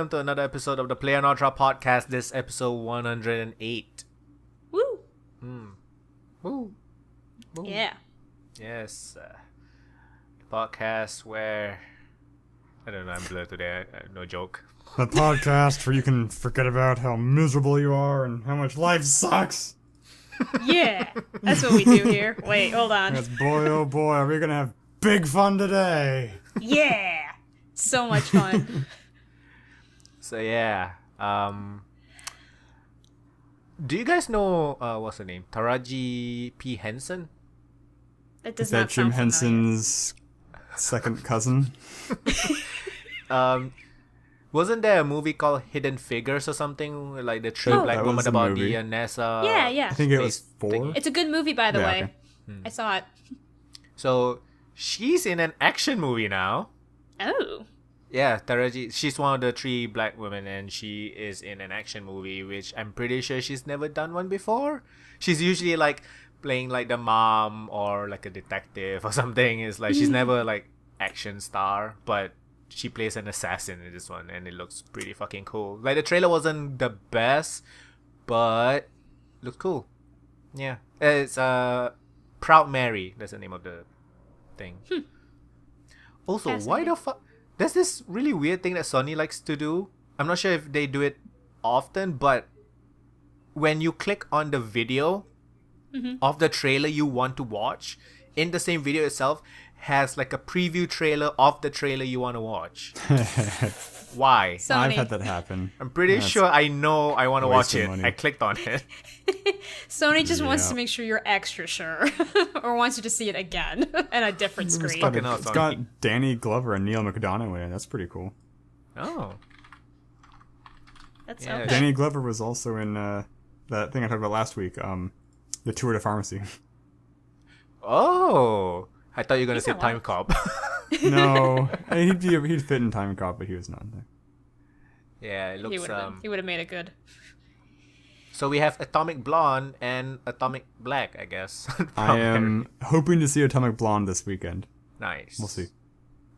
welcome to another episode of the playonultra podcast. This episode 108. Woo! Woo! Yeah. Yes, the podcast where I don't know. I'm blurred today. No joke. The podcast where you can forget about how miserable you are and how much life sucks. Yeah, that's what we do here. Wait, hold on. Because boy, oh boy, are we gonna have big fun today. Yeah! So much fun. So yeah, do you guys know what's her name? Taraji P. Henson? That does Is not that Jim sound familiar. Henson's second cousin? Wasn't there a movie called Hidden Figures or something? Like the three Oh. black That women was a about movie. the NASA. Yeah. I think it was space 4. thingy. It's a good movie, by the Yeah, way. okay. I saw it. So she's in an action movie now. Oh. Yeah, Taraji. She's one of the 3 black women, and she is in an action movie, which I'm pretty sure she's never done one before. She's usually like playing like the mom or like a detective or something. It's like she's never like action star, but she plays an assassin in this one, and it looks pretty fucking cool. Like the trailer wasn't the best, but looked cool. Yeah, it's Proud Mary. That's the name of the thing. Also, why Fascinating. the fuck? There's this really weird thing that Sony likes to do. I'm not sure if they do it often, but when you click on the video of the trailer you want to watch, in the same video itself has like a preview trailer of the trailer you want to watch. Why? Sony. I've had that happen. I'm pretty That's sure I know I want to watch wasting it. money. I clicked on it. Sony just wants Yeah. to make sure you're extra sure. Or wants you to see it again. on a different screen. fucking hell, It's Sony. got Danny Glover and Neil McDonough in it. That's pretty cool. Oh. That's Yeah. okay. Danny Glover was also in that thing I talked about last week, the Tour de Pharmacy. Oh. I thought you were going to He's say not Time lying. Cop. No, I mean, he'd fit in Time Cop, but he was not there. Yeah, it He looks... would have made it good. So we have Atomic Blonde and Atomic Black, I guess. I am hoping to see Atomic Blonde this weekend. Nice. We'll see.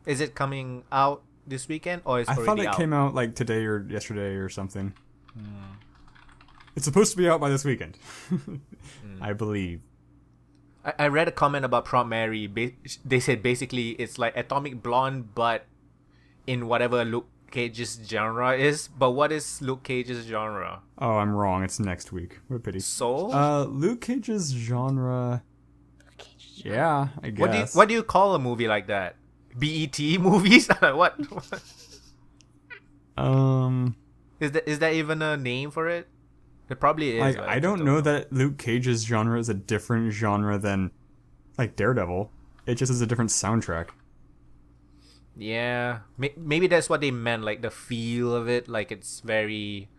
Is it coming out this weekend or is it I already thought it out? came out like today or yesterday or something. It's supposed to be out by this weekend, I believe. I read a comment about Prom Mary. They said basically it's like Atomic Blonde, but in whatever Luke Cage's genre is. But what is Luke Cage's genre? Oh, I'm wrong. It's next week. What a pity. Soul? Luke Cage's genre. Yeah, I guess. What do you call a movie like that? BET movies? what? Is that even a name for it? It probably is. but I just don't know that Luke Cage's genre is a different genre than like Daredevil. It just is a different soundtrack. Yeah, maybe that's what they meant. Like the feel of it, like it's very.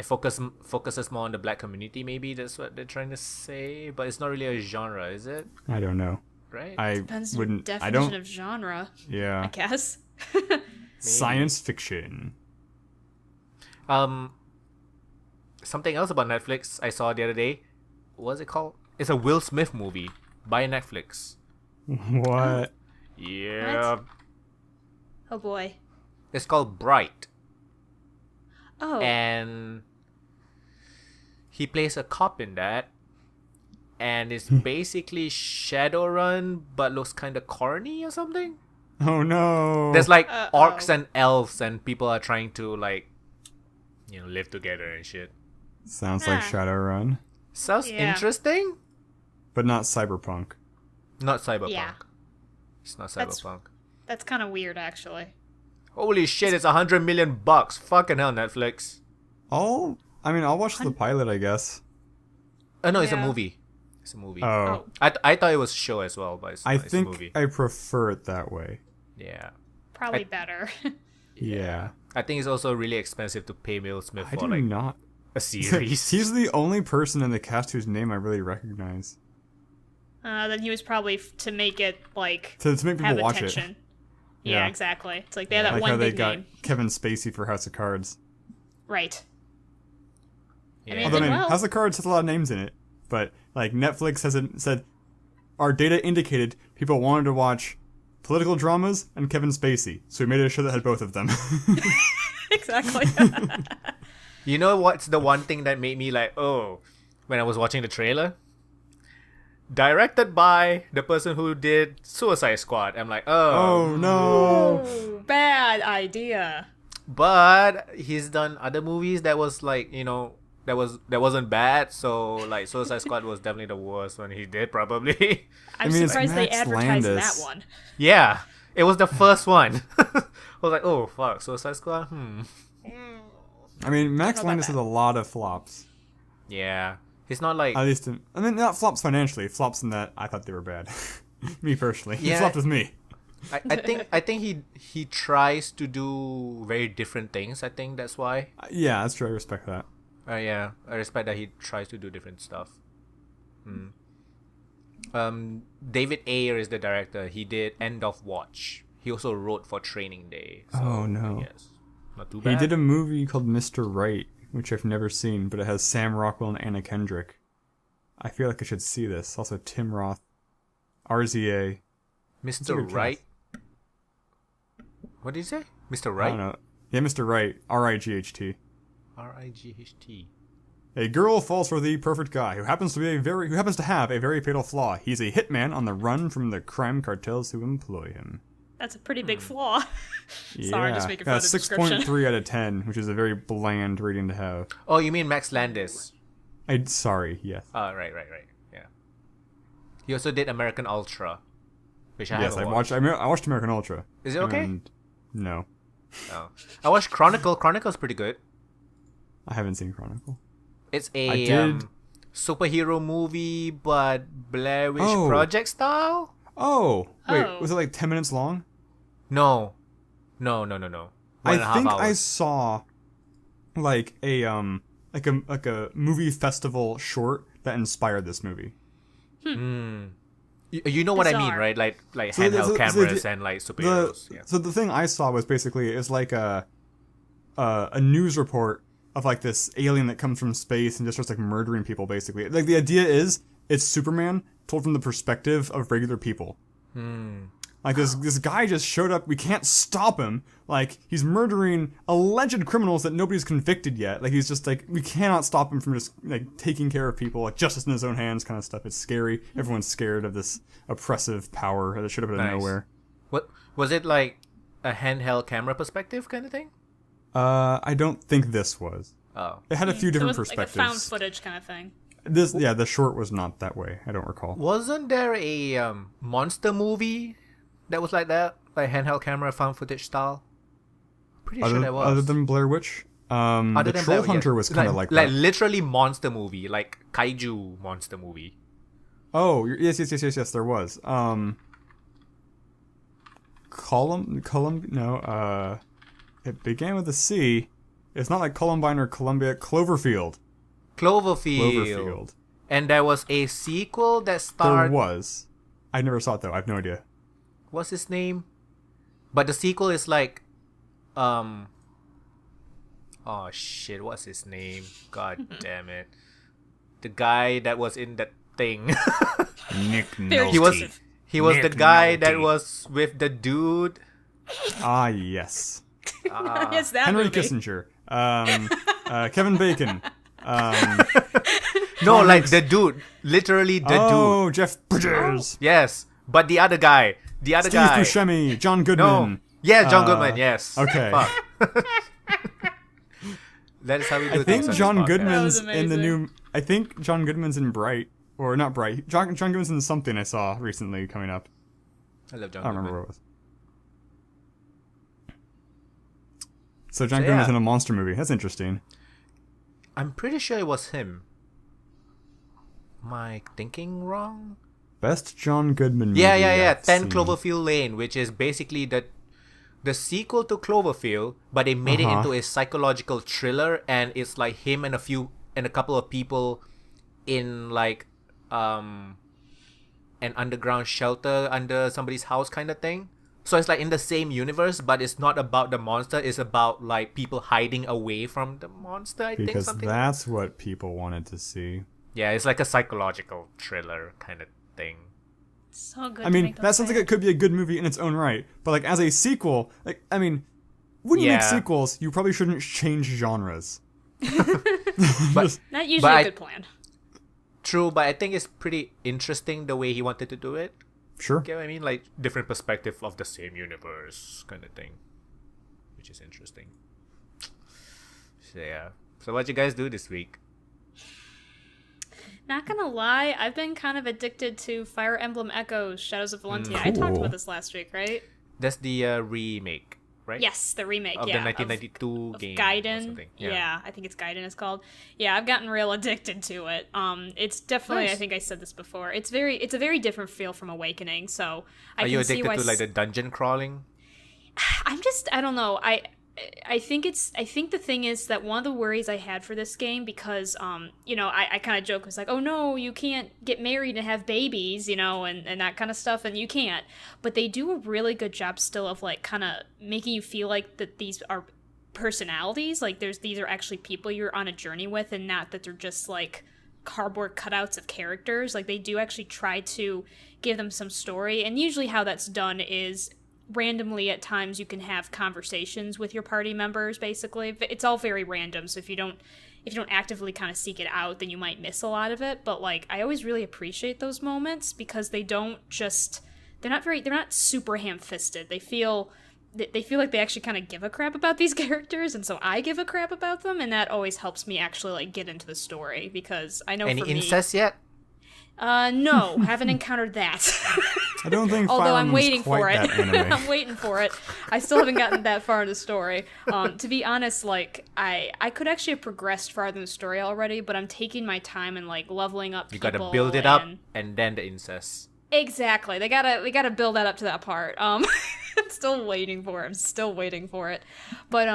It focuses more on the black community. Maybe that's what they're trying to say, but it's not really a genre, is it? I don't know. Right? I Depends on wouldn't. your I definition don't. of genre, I Yeah. guess. Science fiction. Something else about Netflix I saw the other day. What's it called? It's a Will Smith movie by Netflix. What? Yeah. What? Oh boy. It's called Bright. Oh. And he plays a cop in that. And it's basically Shadowrun, but looks kind of corny or something. Oh no. There's like Uh-oh. orcs and elves, and people are trying to like, live together and shit. Sounds like Shadowrun, Sounds Yeah. interesting. but not cyberpunk. Not cyberpunk. Yeah. It's not That's- cyberpunk. That's kind of weird, actually. Holy shit! It's $100 million. Fucking hell, Netflix. I'll watch the pilot, I guess. Oh no, it's a Yeah. movie. It's a movie. Oh, I thought it was a show as well, but it's, I it's a think movie. I prefer it that way. Yeah. Probably better. Yeah. I think it's also really expensive to pay Will Smith I for do like not. a series. He's the only person in the cast whose name I really recognize. Then he was probably to make it, like, To make people have watch attention. it. Yeah, Yeah. exactly. It's like they have that Like one how they big got name. Kevin Spacey for House of Cards. Right. Yeah. Although, did well. House of Cards has a lot of names in it. But, like, Netflix hasn't said, our data indicated people wanted to watch political dramas and Kevin Spacey. So we made a show that had both of them. exactly. You know what's the one thing that made me like, oh, when I was watching the trailer? Directed by the person who did Suicide Squad. I'm like, Oh no. Ooh, bad idea. But he's done other movies that was like, you know, that wasn't bad. So like Suicide Squad was definitely the worst one he did, probably. I'm mean, it's surprised they Max advertised Landis. that one. Yeah, it was the first one. I was like, oh fuck, Suicide Squad. I mean, Max about Landis that. has a lot of flops. Yeah, he's not like At least, I mean, not flops financially. Flops in that I thought they were bad. Me personally, he Yeah. flopped with me. I think he tries to do very different things. I think that's why. Yeah, that's true. I respect that. Yeah, I respect that he tries to do different stuff. David Ayer is the director. He did End of Watch. He also wrote for Training Day. So, Oh, no. Yes, not too He bad. did a movie called Mr. Right, which I've never seen, but it has Sam Rockwell and Anna Kendrick. I feel like I should see this. Also, Tim Roth, RZA. It's a Mr. good Right. What did you say? Mr. I Right? don't know. Yeah, Mr. Right. RIGHT. RIGHT. A girl falls for the perfect guy who happens to have a very fatal flaw. He's a hitman on the run from the crime cartels who employ him. That's a pretty big flaw. Yeah. Sorry, just making fun of the 6.3 description. out of 10, which is a very bland rating to have. Oh, you mean Max Landis? Sorry, yes. Oh, right. Yeah. He also did American Ultra, which I Yes, haven't I watched. watched American Ultra. Is it okay? And no, Oh. I watched Chronicle. Chronicle's pretty good. I haven't seen Chronicle. It's I a did- superhero movie, but Blair Witch Oh. Project style. Oh, wait, Oh. was it like 10 minutes long? No. I think I saw like a movie festival short that inspired this movie. You know what I mean, Bizarre. right? Like So handheld the- cameras and like superheroes. Yeah. So the thing I saw was basically it's like a news report of like this alien that comes from space and just starts like murdering people. Basically, like the idea is it's Superman told from the perspective of regular people. Like this guy just showed up. We can't stop him. Like he's murdering alleged criminals that nobody's convicted yet. Like he's just like we cannot stop him from just like taking care of people, like justice in his own hands, kind of stuff. It's scary. Everyone's scared of this oppressive power that showed up out of Nice. nowhere. What was it like? A handheld camera perspective kind of thing? I don't think this was. Oh. It had a few So it different was like a perspectives. found footage kind of thing. The short was not that way. I don't recall. Wasn't there a monster movie that was like that? Like handheld camera found footage style? Pretty sure there was. Other than Blair Witch, Other the than Troll Blair- yeah. Hunter was kind of like like that. literally monster movie, like kaiju monster movie. Oh, yes, there was. It began with a C. It's not like Columbine or Columbia. Cloverfield. And there was a sequel that There starred. was. I never saw it though. I have no idea. What's his name? But the sequel is like, oh shit, what's his name? God damn it! The guy that was in that thing. Nick Very he was specific. he was the Nick guy that Nolte. was with the dude. Ah, yes. Yes, that Henry movie. Kissinger. Kevin Bacon. No, like the dude, literally the dude. Oh, Jeff Bridges. Yes, but the other guy, Steve Buscemi. John Goodman. No, yeah, John Goodman. Yes. okay. Fuck. That is how we do I things think on this John podcast. Goodman's That was in the amazing. new. I think John Goodman's in Bright, or not Bright. John Goodman's in something I saw recently coming up. I love John I don't Goodman. remember what it was. So John So, Goodman's yeah. in a monster movie. That's interesting. I'm pretty sure it was him. Am I thinking wrong? Best John Goodman movie. Yeah. I've 10 seen. Cloverfield Lane, which is basically the sequel to Cloverfield, but they made it Uh-huh. into a psychological thriller, and it's like him and a couple of people in like an underground shelter under somebody's house kind of thing. So it's like in the same universe, but it's not about the monster. It's about like people hiding away from the monster. I think Because something. that's what people wanted to see. Yeah, it's like a psychological thriller kind of thing. So good. I mean, that sounds like it could be a good movie in its own right, but like as a sequel, like I mean, when you make Yeah. sequels, you probably shouldn't change genres. But Not usually But a I- good plan. true, but I think it's pretty interesting the way he wanted to do it. Sure. Get what I mean? Like different perspective of the same universe kind of thing, which is interesting. So yeah. So what you guys do this week? Not gonna lie, I've been kind of addicted to Fire Emblem Echoes: Shadows of Valentia. I talked Cool. about this last week, right? That's the remake, right? Yes, the remake. Of yeah, the 1992 of game. or Gaiden. something. Yeah. I think it's Gaiden it's called. Yeah, I've gotten real addicted to it. It's definitely, Nice. I think I said this before. It's a very different feel from Awakening. So I Are can you see addicted why to like the dungeon crawling? I don't know. I think the thing is that one of the worries I had for this game, because I kind of joke, was like, oh no, you can't get married and have babies, and that kind of stuff, and you can't. But they do a really good job still of like kind of making you feel like that these are personalities, like these are actually people you're on a journey with, and not that they're just like cardboard cutouts of characters. Like they do actually try to give them some story, and usually how that's done is randomly at times you can have conversations with your party members. Basically, it's all very random, so if you don't actively kind of seek it out, then you might miss a lot of it. But like I always really appreciate those moments, because they're not super ham-fisted. They feel like they actually kind of give a crap about these characters, and so I give a crap about them, and that always helps me actually like get into the story, because I know Any for me, incest yet? no, haven't encountered that. I don't think Although Fire I'm Emblem's waiting quite for it. that anime. I'm waiting for it. I still haven't gotten that far in the story. To be honest, like I could actually have progressed farther in the story already, but I'm taking my time and like leveling up You people. gotta build it up, and- and then the incest. Exactly. They gotta build that up to that part. I'm still waiting for it. But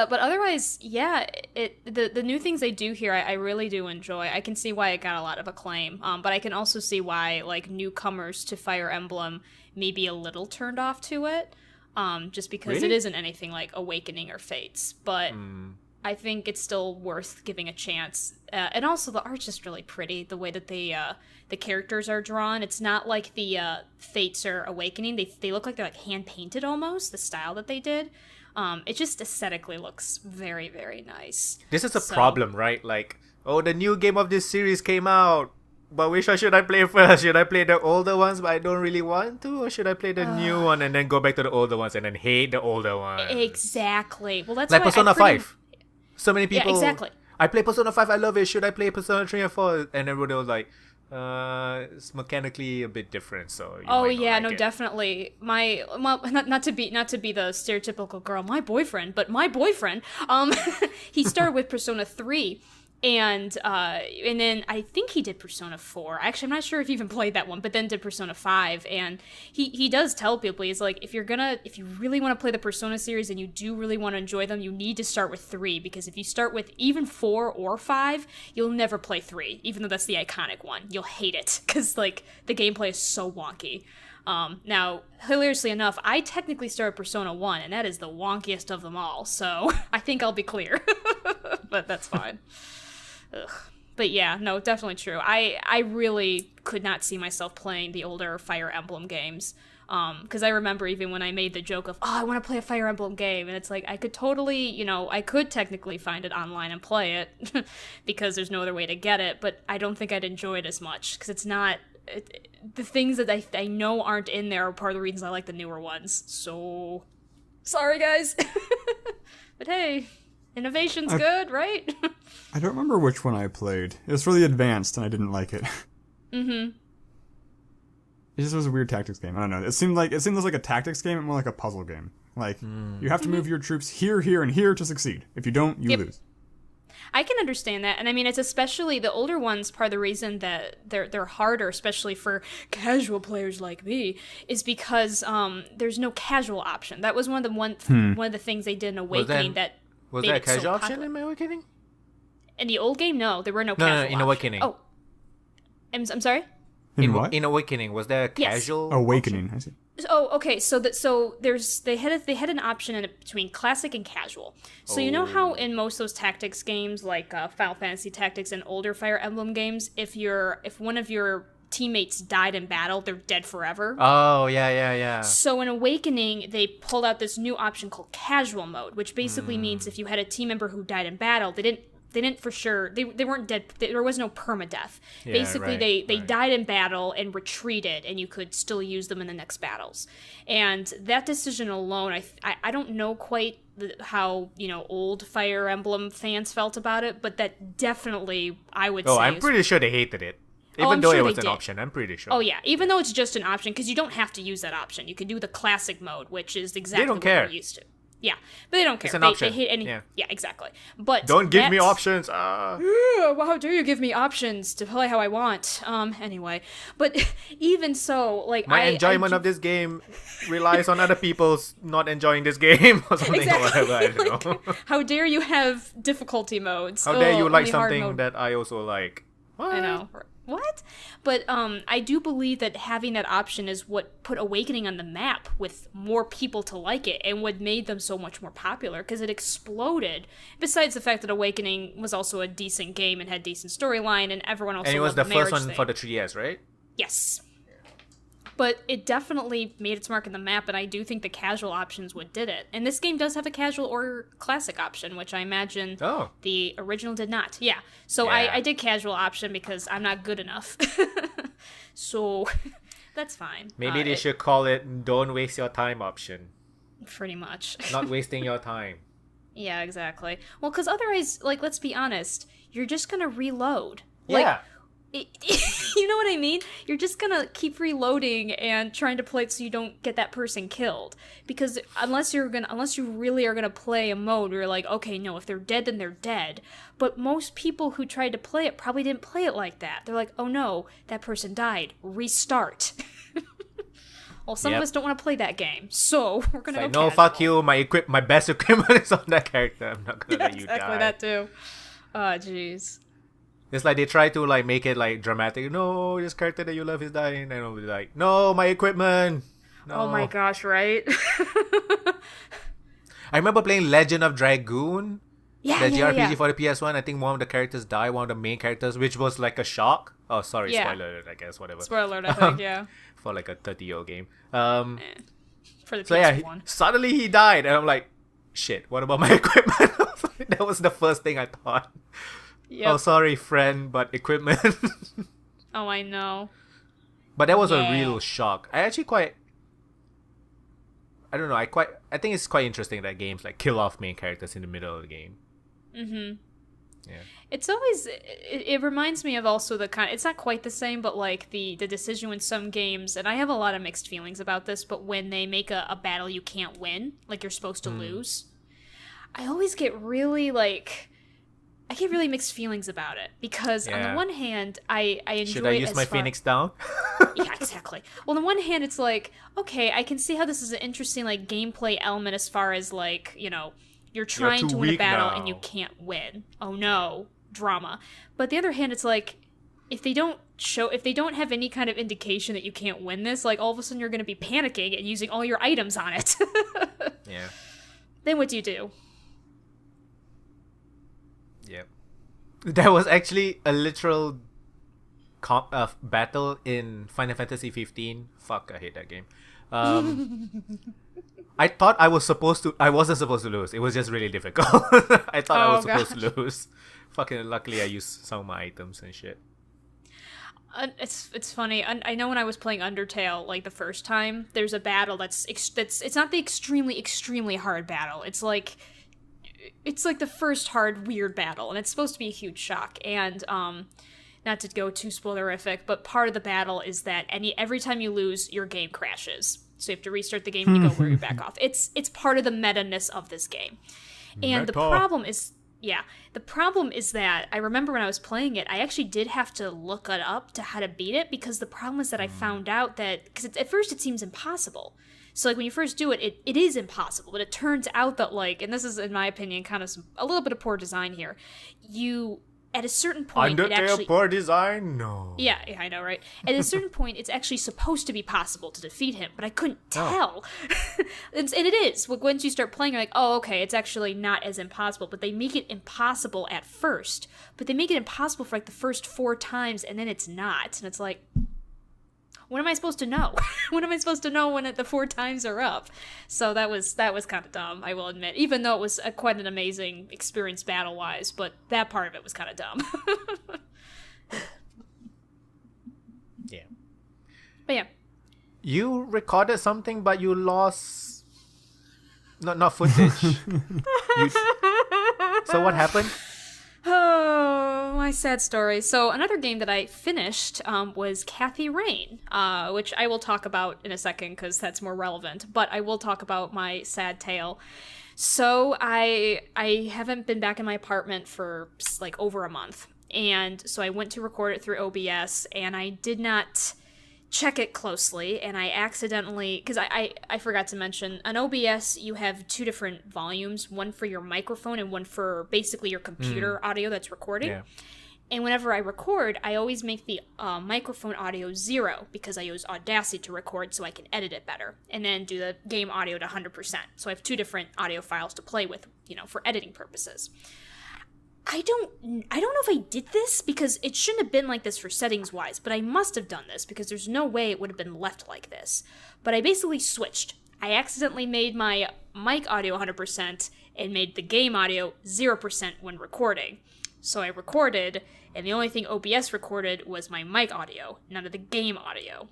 but otherwise, yeah, the new things they do here, I really do enjoy. I can see why it got a lot of acclaim. But I can also see why like newcomers to Fire Emblem may be a little turned off to it. Just because it Really? isn't anything like Awakening or Fates, but I think it's still worth giving a chance. And also the art's just really pretty, the way that the characters are drawn. It's not like the Fates or Awakening. They look like they're like hand painted almost, the style that they did. It just aesthetically looks very, very nice. This is a So- problem, right? Like, oh, the new game of this series came out, but which one should I play first? Should I play the older ones, but I don't really want to, or should I play the new one and then go back to the older ones and then hate the older ones? Exactly. Well, that's Like why Persona I pretty- 5. So many people. Yeah, exactly. I play Persona 5. I love it. Should I play Persona 3 and 4? And everybody was like, it's mechanically a bit different. So. You Oh might not yeah, like no, it. definitely. Not to be the stereotypical girl, my boyfriend, he started with Persona 3. And then I think he did Persona 4. Actually, I'm not sure if he even played that one, but then did Persona 5. And he does tell people, he's like, if you really want to play the Persona series and you do really want to enjoy them, you need to start with 3, because if you start with even 4 or 5, you'll never play 3, even though that's the iconic one. You'll hate it, because like the gameplay is so wonky. Now, hilariously enough, I technically started Persona 1, and that is the wonkiest of them all, so I think I'll be clear. But that's fine. Ugh. But yeah, no, definitely true. I really could not see myself playing the older Fire Emblem games. Because I remember even when I made the joke of, oh, I want to play a Fire Emblem game, and it's like, I could totally, I could technically find it online and play it, because there's no other way to get it, but I don't think I'd enjoy it as much, because it's not, the things that I know aren't in there are part of the reasons I like the newer ones, so, sorry guys. But hey, innovation's good, right? I don't remember which one I played. It was really advanced, and I didn't like it. Mm-hmm. It just was a weird tactics game. I don't know. It seemed less like a tactics game and more like a puzzle game. Like, you have to move your troops here, here, and here to succeed. If you don't, you lose. I can understand that, and I mean, it's especially the older ones. Part of the reason that they're harder, especially for casual players like me, is because there's no casual option. That was one of the things they did in Awakening Was made there a it so casual option popular. in my Awakening? In the old game, no, there were no No, casual in options. Awakening. Oh, I'm sorry. In what? In Awakening, was there a Yes. casual Awakening. I see. Oh, okay. So they had an option in between classic and casual. So you know how in most of those tactics games, like Final Fantasy Tactics and older Fire Emblem games, if one of your teammates died in battle, they're dead forever. Oh, yeah. So in Awakening, they pulled out this new option called casual mode, which basically means if you had a team member who died in battle, they didn't for sure, they weren't dead, there was no permadeath. Yeah, basically, right, they died in battle and retreated, and you could still use them in the next battles. And that decision alone, I don't know quite how, old Fire Emblem fans felt about it, but that definitely, I would say... Oh, I'm pretty sure they hated it. Even though it was an option, I'm pretty sure. Oh, yeah. Even though it's just an option, because you don't have to use that option. You can do the classic mode, which is exactly what we're used to. Yeah, but they don't care. It's an option. They hate any... Yeah, exactly. But don't give me options. Well, how dare you give me options to play how I want? Anyway. But even so, like... My enjoyment of this game relies on other people's not enjoying this game or something or whatever. I don't know. How dare you have difficulty modes? How dare you like something that I also like? What? I know. What? But I do believe that having that option is what put Awakening on the map with more people to like it, and what made them so much more popular, because it exploded. Besides the fact that Awakening was also a decent game and had decent storyline, and everyone also loved the marriage thing. And it was the first one for the 3DS, right? Yes. But it definitely made its mark in the map, and I do think the casual options what did it. And this game does have a casual or classic option, which I imagine the original did not. Yeah. So yeah. I did casual option because I'm not good enough. So that's fine. Maybe they should call it don't waste your time option. Pretty much. Not wasting your time. Yeah, exactly. Well, because otherwise, like, let's be honest, you're just going to reload. Yeah. You know what I mean? You're just gonna keep reloading and trying to play it so you don't get that person killed. Because unless you really are gonna play a mode where you're like, okay, no, if they're dead, then they're dead. But most people who tried to play it probably didn't play it like that. They're like, oh no, that person died. Restart. Well, some of us don't want to play that game, so we're gonna go no, casual. Fuck you. My best equipment is on that character. I'm not gonna let you die. Exactly that too. Oh, jeez. It's like they try to like make it like dramatic. No, this character that you love is dying, and I'll be like, no, my equipment. No. Oh my gosh, right? I remember playing Legend of Dragoon. Yeah, the JRPG for the PS1. I think one of the characters died, one of the main characters, which was like a shock. Oh, sorry, spoiler alert, I guess, whatever. Spoiler alert, I think, yeah. For like a 30-year-old game. For the PS1. So yeah, suddenly he died, and I'm like, shit, what about my equipment? That was the first thing I thought. Yep. Oh, sorry, friend, but equipment. Oh, I know. But that was a real shock. I don't know, I think it's quite interesting that games like kill off main characters in the middle of the game. Mm-hmm. Yeah. It's always, it reminds me of also the kind, it's not quite the same, but like the decision in some games, and I have a lot of mixed feelings about this, but when they make a battle you can't win, like you're supposed to lose, I always get really mixed feelings about it, because on the one hand, I enjoy it. Should I use my Phoenix down? Yeah, exactly. Well, on the one hand, it's like, okay, I can see how this is an interesting like gameplay element as far as like, you're trying to win a battle and you can't win. Oh no, drama. But the other hand, it's like, if they don't have any kind of indication that you can't win this, like all of a sudden you're going to be panicking and using all your items on it. Yeah. Then what do you do? Yep. There was actually a literal battle in Final Fantasy 15. Fuck, I hate that game. I thought I wasn't supposed to lose. It was just really difficult. I thought I was supposed to lose. Fucking luckily I used some of my items and shit. It's funny. I know when I was playing Undertale, like the first time, there's a battle that's it's not the extremely hard battle. It's like the first hard weird battle, and it's supposed to be a huge shock. And not to go too spoilerific, but part of the battle is that every time you lose, your game crashes. So you have to restart the game and you go where you're back off. It's part of the meta-ness of this game. And the problem is that I remember when I was playing it, I actually did have to look it up to how to beat it, because the problem is that I found out that, because at first it seems impossible. So like when you first do it, it is impossible, but it turns out that like, and this is in my opinion kind of a little bit of poor design here, at a certain point, Undertale poor design? No. Yeah, I know, right? At a certain point, it's actually supposed to be possible to defeat him, but I couldn't tell. And it is. Once you start playing, you're like, oh, okay, it's actually not as impossible, but they make it impossible at first. But they make it impossible for like the first 4 times, and then it's not. And it's like, when am I supposed to know? When am I supposed to know when the 4 times are up? So that was kind of dumb, I will admit, even though it was quite an amazing experience battle-wise, but that part of it was kind of dumb. Yeah. But yeah. You recorded something, but you lost... Not footage. So what happened? Oh, my sad story. So another game that I finished was Kathy Rain, which I will talk about in a second because that's more relevant. But I will talk about my sad tale. So I haven't been back in my apartment for like over a month. And so I went to record it through OBS, and I did not check it closely, and I accidentally, because I forgot to mention, on OBS you have 2 different volumes, one for your microphone and one for basically your computer audio that's recording. Yeah. And whenever I record, I always make the microphone audio 0 because I use Audacity to record so I can edit it better, and then do the game audio to 100%. So I have 2 different audio files to play with, for editing purposes. I don't know if I did this because it shouldn't have been like this for settings wise, but I must have done this because there's no way it would have been left like this. But I basically switched. I accidentally made my mic audio 100% and made the game audio 0% when recording. So I recorded, and the only thing OBS recorded was my mic audio, none of the game audio.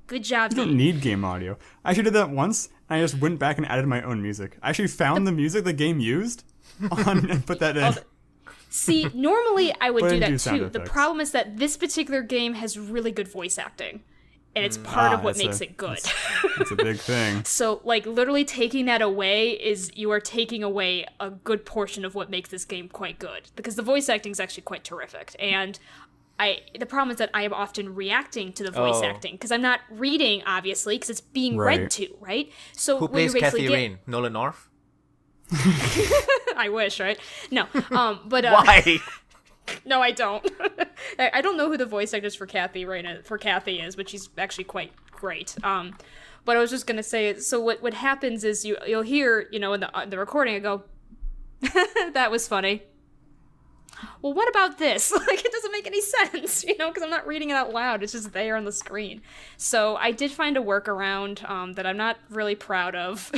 Good job, You don't need game audio. I actually did that once, and I just went back and added my own music. I actually found the music the game used and put that in. See, normally I would do that too. Effects. The problem is that this particular game has really good voice acting, and it's part of what makes it good. It's a big thing. So, like, literally taking that away is you are taking away a good portion of what makes this game quite good, because the voice acting is actually quite terrific, and the problem is that I am often reacting to the voice acting, because I'm not reading, obviously, because it's being read to, right? So who plays Kathy Rain? Nolan North? I wish, right? No, but why? No, I don't. I don't know who the voice actress for Kathy is, but she's actually quite great. But I was just gonna say, so what happens is you'll hear, in the recording, I go, that was funny. Well, what about this? Like, it doesn't make any sense, because I'm not reading it out loud. It's just there on the screen. So I did find a workaround that I'm not really proud of,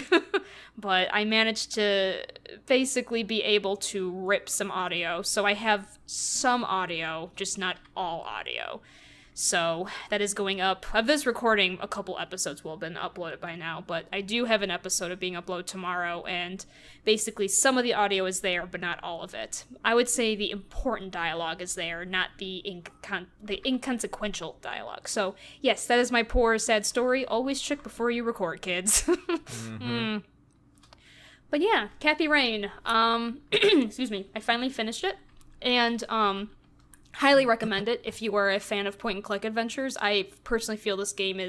but I managed to basically be able to rip some audio. So I have some audio, just not all audio. So that is going up. Of this recording, a couple episodes will have been uploaded by now, but I do have an episode of being uploaded tomorrow, and basically some of the audio is there, but not all of it. I would say the important dialogue is there, not the inconsequential dialogue. So yes, that is my poor, sad story. Always check before you record, kids. Mm-hmm. But yeah, Kathy Rain. Excuse me. I finally finished it, and highly recommend it if you are a fan of point-and-click adventures. I personally feel this game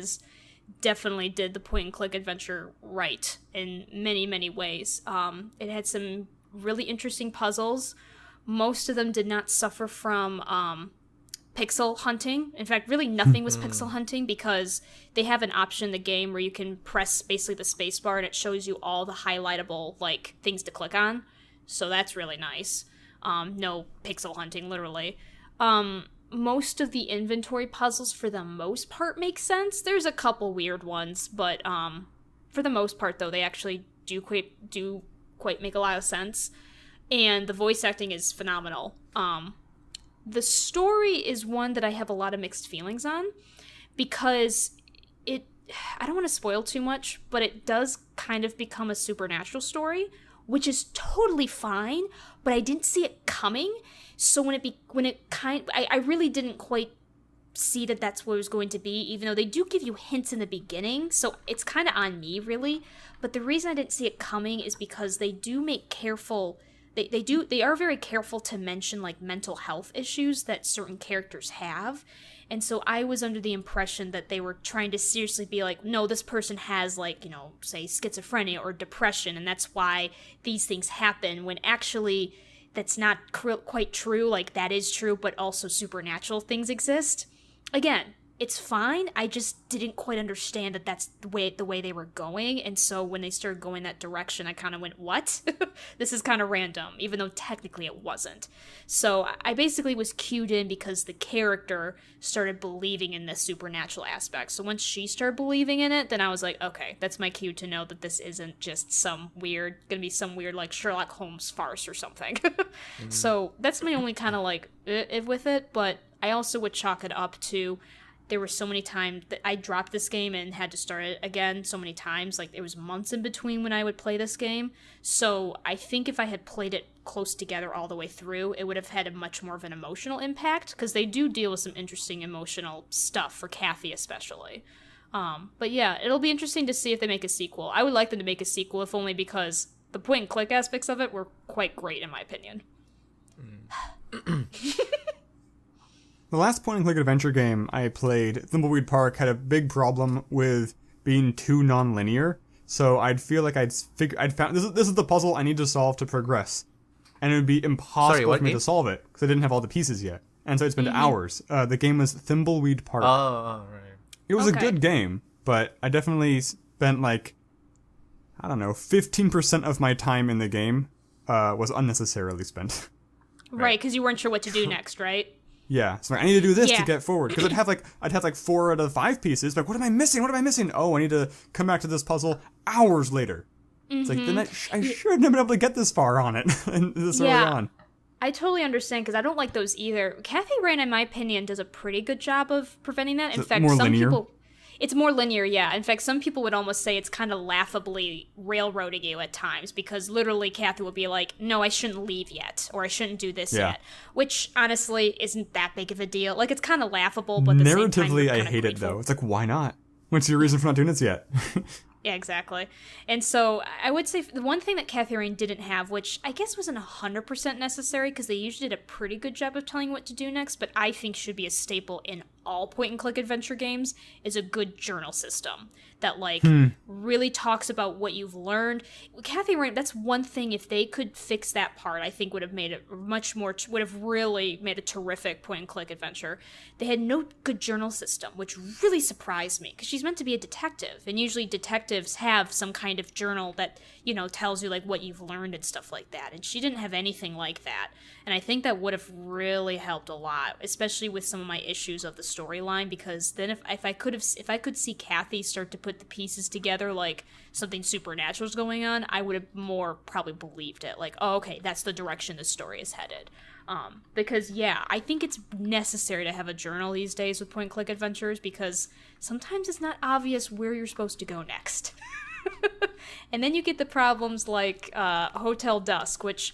definitely did the point-and-click adventure right in many, many ways. It had some really interesting puzzles. Most of them did not suffer from pixel hunting. In fact, really nothing was pixel hunting, because they have an option in the game where you can press basically the spacebar and it shows you all the highlightable things to click on. So that's really nice. No pixel hunting, literally. Most of the inventory puzzles, for the most part, make sense. There's a couple weird ones, but for the most part, though, they actually do quite make a lot of sense. And the voice acting is phenomenal. The story is one that I have a lot of mixed feelings on, because I don't want to spoil too much, but it does kind of become a supernatural story, which is totally fine, but I didn't see it coming. So I really didn't quite see that that's what it was going to be, even though they do give you hints in the beginning, so it's kind of on me, really. But the reason I didn't see it coming is because they do make careful, they are very careful to mention, mental health issues that certain characters have. And so I was under the impression that they were trying to seriously be like, no, this person has, say, schizophrenia or depression, and that's why these things happen, when actually that's not quite true. That is true, but also supernatural things exist. Again, it's fine. I just didn't quite understand that that's the way they were going. And so when they started going that direction, I kind of went, what? This is kind of random, even though technically it wasn't. So I basically was cued in because the character started believing in this supernatural aspect. So once she started believing in it, then I was like, okay, that's my cue to know that this isn't just gonna be some weird like Sherlock Holmes farce or something. So that's my only kind of like with it. But I also would chalk it up to, there were so many times that I dropped this game and had to start it again so many times. Like, there was months in between when I would play this game. So I think if I had played it close together all the way through, it would have had a much more of an emotional impact, because they do deal with some interesting emotional stuff, for Kathy especially. But yeah, it'll be interesting to see if they make a sequel. I would like them to make a sequel, if only because the point-and-click aspects of it were quite great, in my opinion. The last point-and-click adventure game I played, Thimbleweed Park, had a big problem with being too non-linear. So I'd feel like I'd found this is the puzzle I need to solve to progress, and it would be impossible for me to solve it because I didn't have all the pieces yet, and so I'd spend hours. The game was Thimbleweed Park. Oh, right. It was a good game, but I definitely spent 15% of my time in the game was unnecessarily spent. Right, because you weren't sure what to do next, right? Yeah, so I need to do this to get forward, because I'd have 4 out of 5 pieces. Like, what am I missing? Oh, I need to come back to this puzzle hours later. It's like, then I shouldn't have been able to get this far on it and this early on. I totally understand, because I don't like those either. Kathy Rain, in my opinion, does a pretty good job of preventing that. In fact, some people... It's more linear, yeah. In fact, some people would almost say it's kind of laughably railroading you at times, because literally Kathy will be like, no, I shouldn't leave yet, or I shouldn't do this yet. Which, honestly, isn't that big of a deal. Like, it's kind of laughable, but at the same time, narratively, I hate it, though. It's like, why not? What's your reason for not doing this yet? Yeah, exactly. And so I would say the one thing that Kathy Rain didn't have, which I guess wasn't 100% necessary, because they usually did a pretty good job of telling you what to do next, but I think should be a staple in all point-and-click adventure games, is a good journal system that, really talks about what you've learned. Kathy Rain, that's one thing, if they could fix that part, I think would have made it would have really made a terrific point-and-click adventure. They had no good journal system, which really surprised me, because she's meant to be a detective, and usually detectives have some kind of journal that, tells you, what you've learned and stuff like that, and she didn't have anything like that. And I think that would have really helped a lot, especially with some of my issues of the storyline, because then if I could see Kathy start to put the pieces together, like something supernatural is going on, I would have more probably believed it. Like, oh, okay, that's the direction the story is headed. Because I think it's necessary to have a journal these days with point-and-click adventures, because sometimes it's not obvious where you're supposed to go next. And then you get the problems like Hotel Dusk, which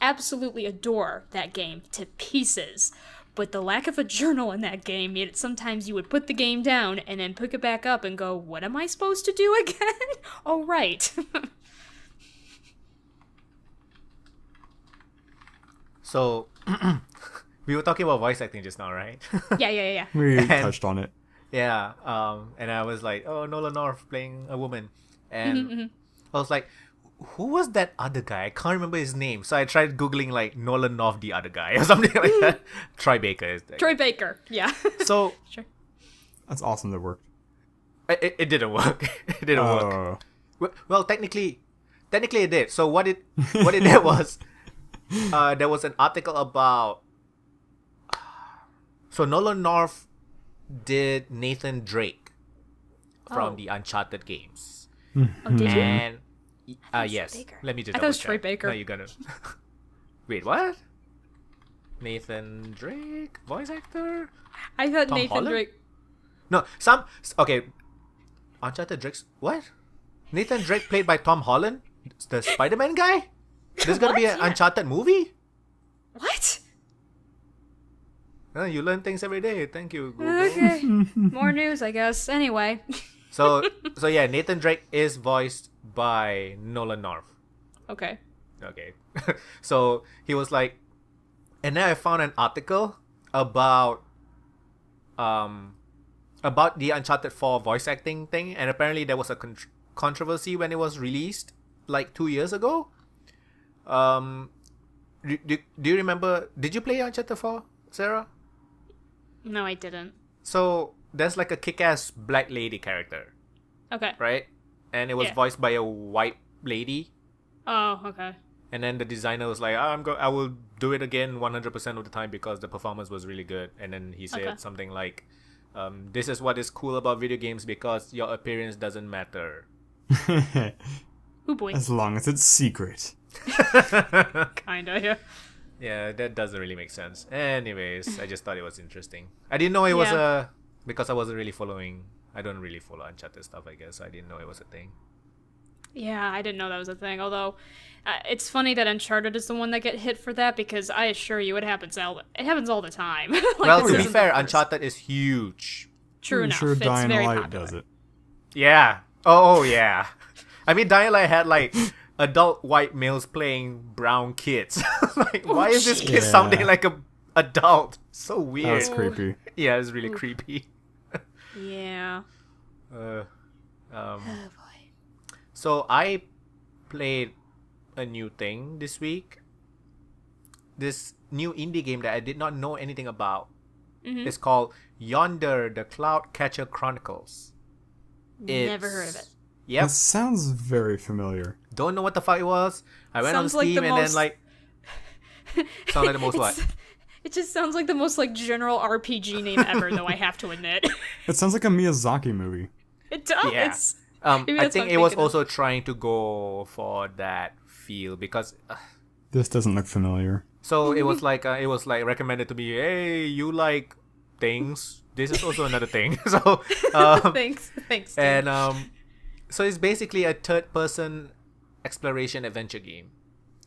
absolutely adore that game to pieces, but the lack of a journal in that game made it sometimes you would put the game down and then pick it back up and go, what am I supposed to do again? Oh, right. So, we were talking about voice acting just now, right? Yeah. We touched on it. Yeah, and I was like, oh, Nolan North playing a woman. And I was like, who was that other guy? I can't remember his name. So I tried Googling, Nolan North, the other guy, or something like that. Troy Baker is there. Troy Baker, yeah. So... Sure. That's awesome that worked. It didn't work. It didn't work. Well, technically it did. So what it did was... there was an article about... So Nolan North did Nathan Drake from the Uncharted games. Oh, did you? And yes. Baker. Let me just I thought it was double Troy check. Baker. No, you're gonna... Wait, what? Nathan Drake? Voice actor? I thought Tom Nathan Holland? Drake... No, okay. Uncharted Drake's... What? Nathan Drake played by Tom Holland? The Spider-Man guy? There's gonna be an Uncharted movie? What? You learn things every day. Thank you, Google. Okay. More news, I guess. Anyway. So yeah, Nathan Drake is voiced by Nolan North. Okay. So he was like, and then I found an article about the Uncharted 4 voice acting thing, and apparently there was a controversy when it was released 2 years ago. Do you remember? Did you play Uncharted 4, Sarah? No, I didn't. So there's like a kick-ass black lady character, Okay. right? And it was voiced by a white lady. Oh, okay. And then the designer was like, I will do it again 100% of the time because the performance was really good. And then he said something like, this is what is cool about video games because your appearance doesn't matter. Oh boy. As long as it's secret. Kinda, yeah. Yeah, that doesn't really make sense. Anyways, I just thought it was interesting. I didn't know it was because I wasn't really following. I don't really follow Uncharted stuff, I guess. I didn't know it was a thing. Yeah, I didn't know that was a thing. Although, it's funny that Uncharted is the one that get hit for that because I assure you, it happens all the time. Like, well, to be fair, Uncharted is huge. True I'm enough. sure It's Dying very Light popular. does it. Yeah. Oh yeah. I mean, Dying Light had like adult white males playing brown kids. Like, why is this kid sounding like a adult? So weird. That's creepy. Yeah, it's really creepy. Yeah. Oh boy. So I played a new thing this week. This new indie game that I did not know anything about. It's called Yonder: The Cloud Catcher Chronicles. Never heard of it. Yep. That sounds very familiar. Don't know what the fuck it was. I went on Sounds like Steam the and most- then like sound like the most what? It just sounds like the most like general RPG name ever, though I have to admit. It sounds like a Miyazaki movie. It does. Yeah. Maybe I that's think what it I'm was thinking of. also trying to go for that feel because This doesn't look familiar. so it was like recommended to me. Hey, you like things? This is also another thing. So Thanks. Steve. and so it's basically a third-person exploration adventure game.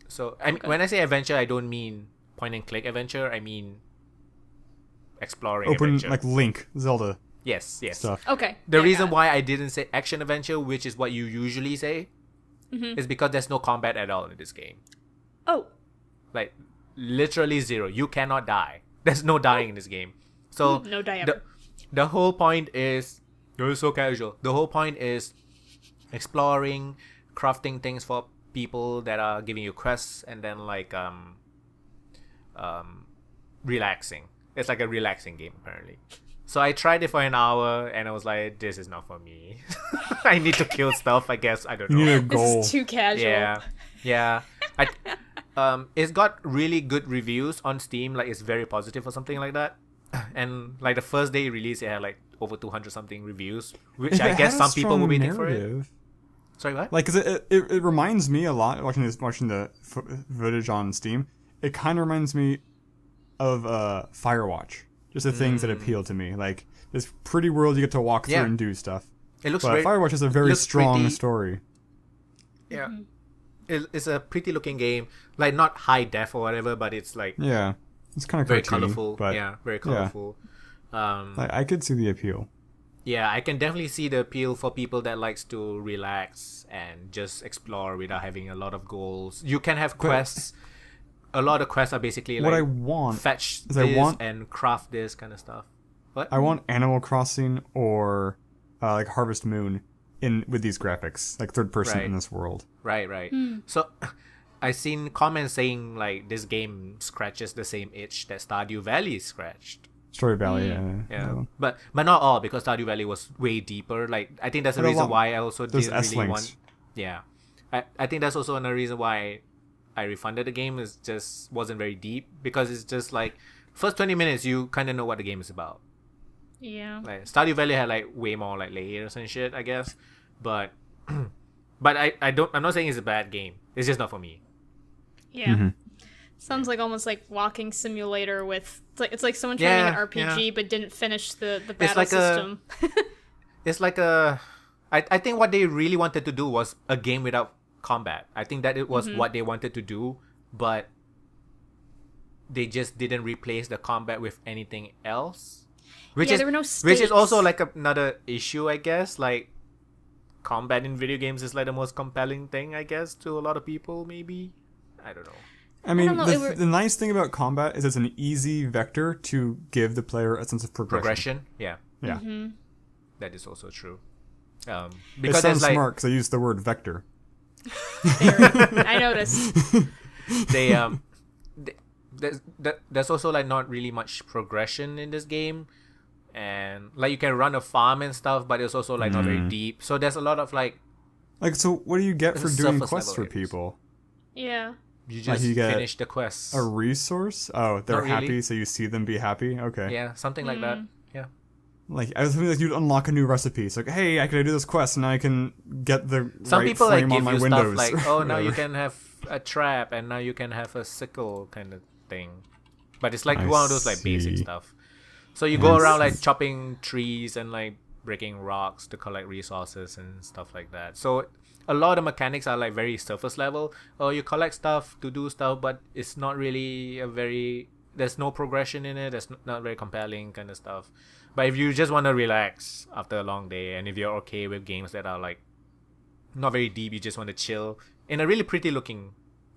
So I mean, when I say adventure, I don't mean point-and-click adventure. I mean exploring Open, adventure. like Link, Zelda yes. stuff. Okay. The yeah, reason got it. why I didn't say action adventure, which is what you usually say, is because there's no combat at all in this game. Oh. Like literally zero. You cannot die. There's no dying in this game. So No die ever. the whole point is you're so casual. The whole point is exploring, crafting things for people that are giving you quests, and then like relaxing. It's like a relaxing game apparently. So I tried it for an hour and I was like, this is not for me. I need to kill stuff, I guess. I don't You need know. a goal. This is too casual. Yeah. It's got really good reviews on Steam. Like it's very positive or something like that. And like the first day release, it had like over 200 something reviews, which If I it guess had a some people strong will be waiting for it. narrative- Sorry, what? Like, 'cause it reminds me a lot watching the footage on Steam. It kind of reminds me of Firewatch. Just the things that appeal to me, like this pretty world you get to walk through Yeah. and do stuff. It looks But great. Firewatch is a very looks strong pretty. story. Yeah. It's a pretty looking game. Like not high def or whatever, but it's like Yeah, it's kind of very cartoony, colorful. but Yeah, very colorful. like, I could see the appeal. Yeah, I can definitely see the appeal for people that likes to relax and just explore without having a lot of goals. You can have quests. A lot of quests are basically What like I want fetch is this and craft this kind of stuff. What? I want Animal Crossing or like Harvest Moon with these graphics, like third person Right. in this world. Right. So I seen comments saying like this game scratches the same itch that Stardew Valley scratched. Story Valley, Yeah, that one. but not all because Stardew Valley was way deeper. Like I think that's the But a reason lot- why I also there's didn't really S-links. want. Yeah, I think that's also another reason why I refunded the game. Is just wasn't very deep because it's just like first 20 minutes you kind of know what the game is about. Yeah. Like Stardew Valley had like way more like layers and shit, I guess, but but I'm not saying it's a bad game. It's just not for me. Yeah. Sounds like almost like walking simulator with it's like someone trying Yeah, an RPG yeah. but didn't finish the battle like system. It's like I think what they really wanted to do was a game without combat. I think that it was what they wanted to do, but they just didn't replace the combat with anything else. Yeah, there were no which is also stakes. like another issue, I guess. Like combat in video games is like the most compelling thing, I guess, to a lot of people. Maybe I don't know. I mean, don't know, the nice thing about combat is it's an easy vector to give the player a sense of progression. Yeah, Yeah. that is also true. It Because sounds there's like smart because I used the word vector. I noticed. they there's also like not really much progression in this game. and like you can run a farm and stuff, but it's also like not very deep. So there's a lot of like so what do you get for doing surface quests level for people? Yeah. you just you get finish the quests. A resource? Oh, they're Not really. happy, so you see them be happy. Okay. Yeah, something like that. Yeah. Like I was thinking, like you'd unlock a new recipe. It's like, hey, I can do this quest, and I can get the Some right people like frame give on my you windows. stuff like, oh, now you Whatever. can have a trap, and now you can have a sickle kind of thing. But it's like I one of those like basic see. stuff. So you go around like chopping trees and like breaking rocks to collect resources and stuff like that. So a lot of mechanics are like very surface level. Oh, you collect stuff to do stuff, but it's not really there's no progression in it. It's not very compelling kind of stuff. But if you just want to relax after a long day, and if you're okay with games that are like not very deep, you just want to chill in a really pretty looking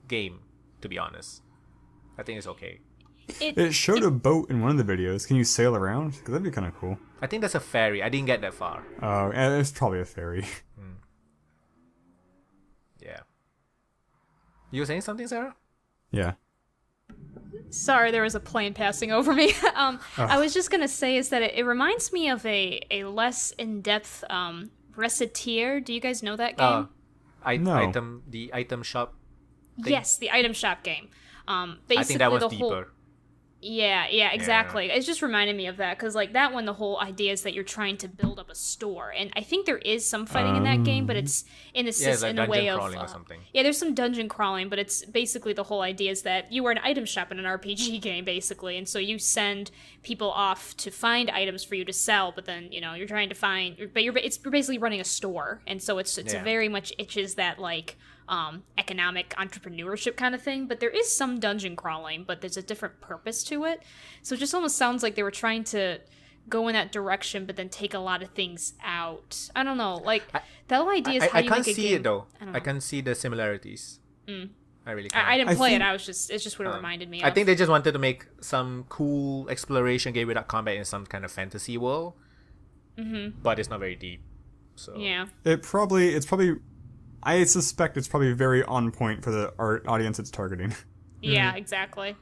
game, to be honest, I think it's okay. It showed a boat in one of the videos. Can you sail around? Because that'd be kind of cool. I think that's a ferry. I didn't get that far. Oh, it's probably a ferry. Yeah. You were saying something, Sarah? Yeah. Sorry, there was a plane passing over me. I was just gonna say is that it reminds me of a less in-depth Reciteer. Do you guys know that game? No. The item shop thing? Yes, the item shop game. Basically, I think that was the deeper. whole. Yeah, exactly. It's just reminded me of that because, like, that one, the whole idea is that you're trying to build up a store, and I think there is some fighting in that game, but it's in a it's like in a way dungeon of crawling or something. Yeah, there's some dungeon crawling, but it's basically the whole idea is that you are an item shop in an RPG game, basically, and so you send people off to find items for you to sell, but then you're trying to find, but you're basically running a store, and so it's very much itches that like. Economic entrepreneurship kind of thing, but there is some dungeon crawling, but there's a different purpose to it. So it just almost sounds like they were trying to go in that direction, but then take a lot of things out. I don't know, like the whole idea is how you can't make a see game. it though. I can see the similarities. I really can't. I didn't play it. think- It's just what it reminded me of. I think they just wanted to make some cool exploration game without combat in some kind of fantasy world. But it's not very deep. So yeah. It's probably. I suspect it's probably very on point for the audience it's targeting. Yeah, exactly.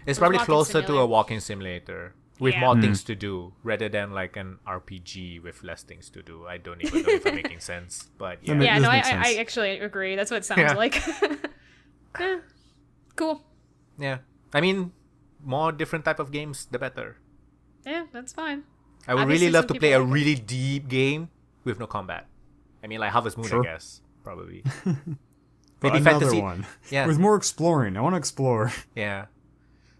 It's probably walking closer to a simulator. walking simulator with Yeah. more things to do rather than like an RPG with less things to do. I don't even know if I'm making sense, but yeah. That Yeah, does no, make I sense. actually agree. That's what it sounds Yeah. like. Yeah. Cool. Yeah. I mean, more different type of games, the better. Yeah, that's fine. I would Obviously, really love some to play people a like it. really deep game with no combat. I mean, like Harvest Moon, Sure. I guess. Probably. But Maybe another fantasy. one. Yeah. With more exploring. I want to explore. Yeah.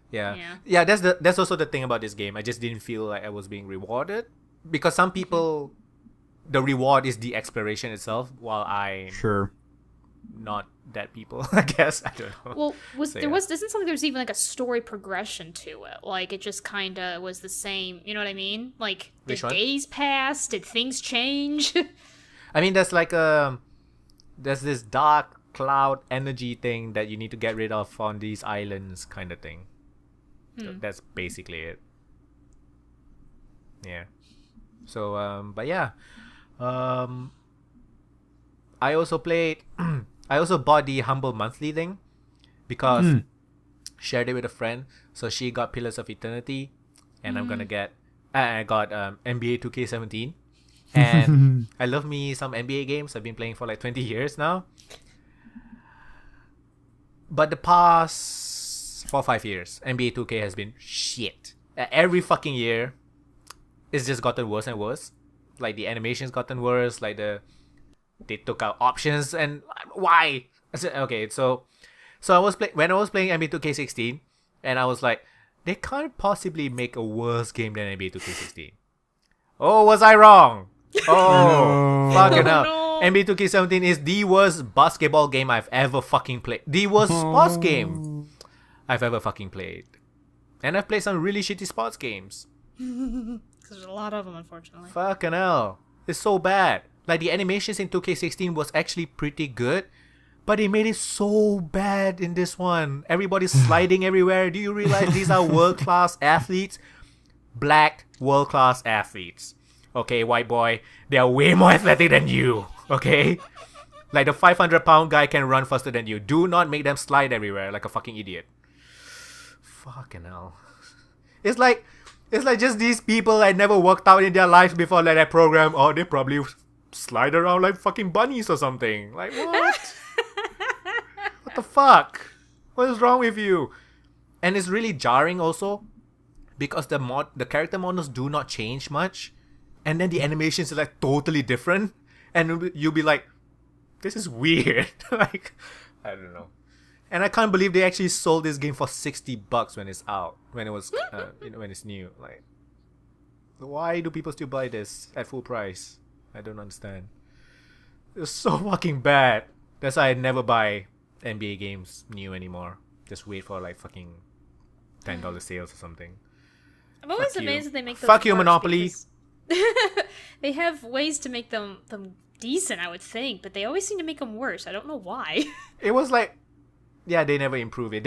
Yeah. Yeah. Yeah, that's also the thing about this game. I just didn't feel like I was being rewarded. Because some people the reward is the exploration itself, while I'm Sure. not that people, I guess. I don't know. Well, So, there yeah. doesn't sound like there was even like a story progression to it. Like it just kind of was the same. You know what I mean? Like did Which one? days pass? Did things change? I mean, there's this dark cloud energy thing that you need to get rid of on these islands, kind of thing. So that's basically it. Yeah. So, but yeah, I also played. I also bought the Humble Monthly thing because shared it with a friend. So she got Pillars of Eternity, and I'm gonna get. I got NBA 2K17. And I love me some NBA games. I've been playing for like 20 years now. But the past 4 or 5 years, NBA 2K has been shit. Every fucking year, it's just gotten worse and worse. Like the animation's gotten worse. Like they took out options, and why? I said, okay, so I was when I was playing NBA 2K16, and I was like, they can't possibly make a worse game than NBA 2K16. Oh, was I wrong? Oh, fucking hell. No. NBA 2K17 is the worst basketball game I've ever fucking played. The worst sports game I've ever fucking played. And I've played some really shitty sports games. Because there's a lot of them, unfortunately. Fucking hell. It's so bad. Like, the animations in 2K16 was actually pretty good, but they made it so bad in this one. Everybody's sliding everywhere. Do you realize these are world-class athletes? Black world-class athletes. Okay, white boy, they are way more athletic than you. Okay? Like, the 500-pound guy can run faster than you. Do not make them slide everywhere like a fucking idiot. Fucking hell. It's like It's like just these people that never worked out in their lives before like that program. Oh, they probably slide around like fucking bunnies or something. Like, what? What the fuck? What is wrong with you? And it's really jarring also because the character models do not change much. And then the animations are like totally different. And you'll be like, this is weird. Like, I don't know. And I can't believe they actually sold this game for $60 when it's out. When it was, when it's new. Like, why do people still buy this at full price? I don't understand. It's so fucking bad. That's why I never buy NBA games new anymore. Just wait for like fucking $10 sales or something. I'm always amazed that they make them Fuck you, Monopoly. They have ways to make them decent, I would think, but they always seem to make them worse. I don't know why. It was like, yeah, they never improve it.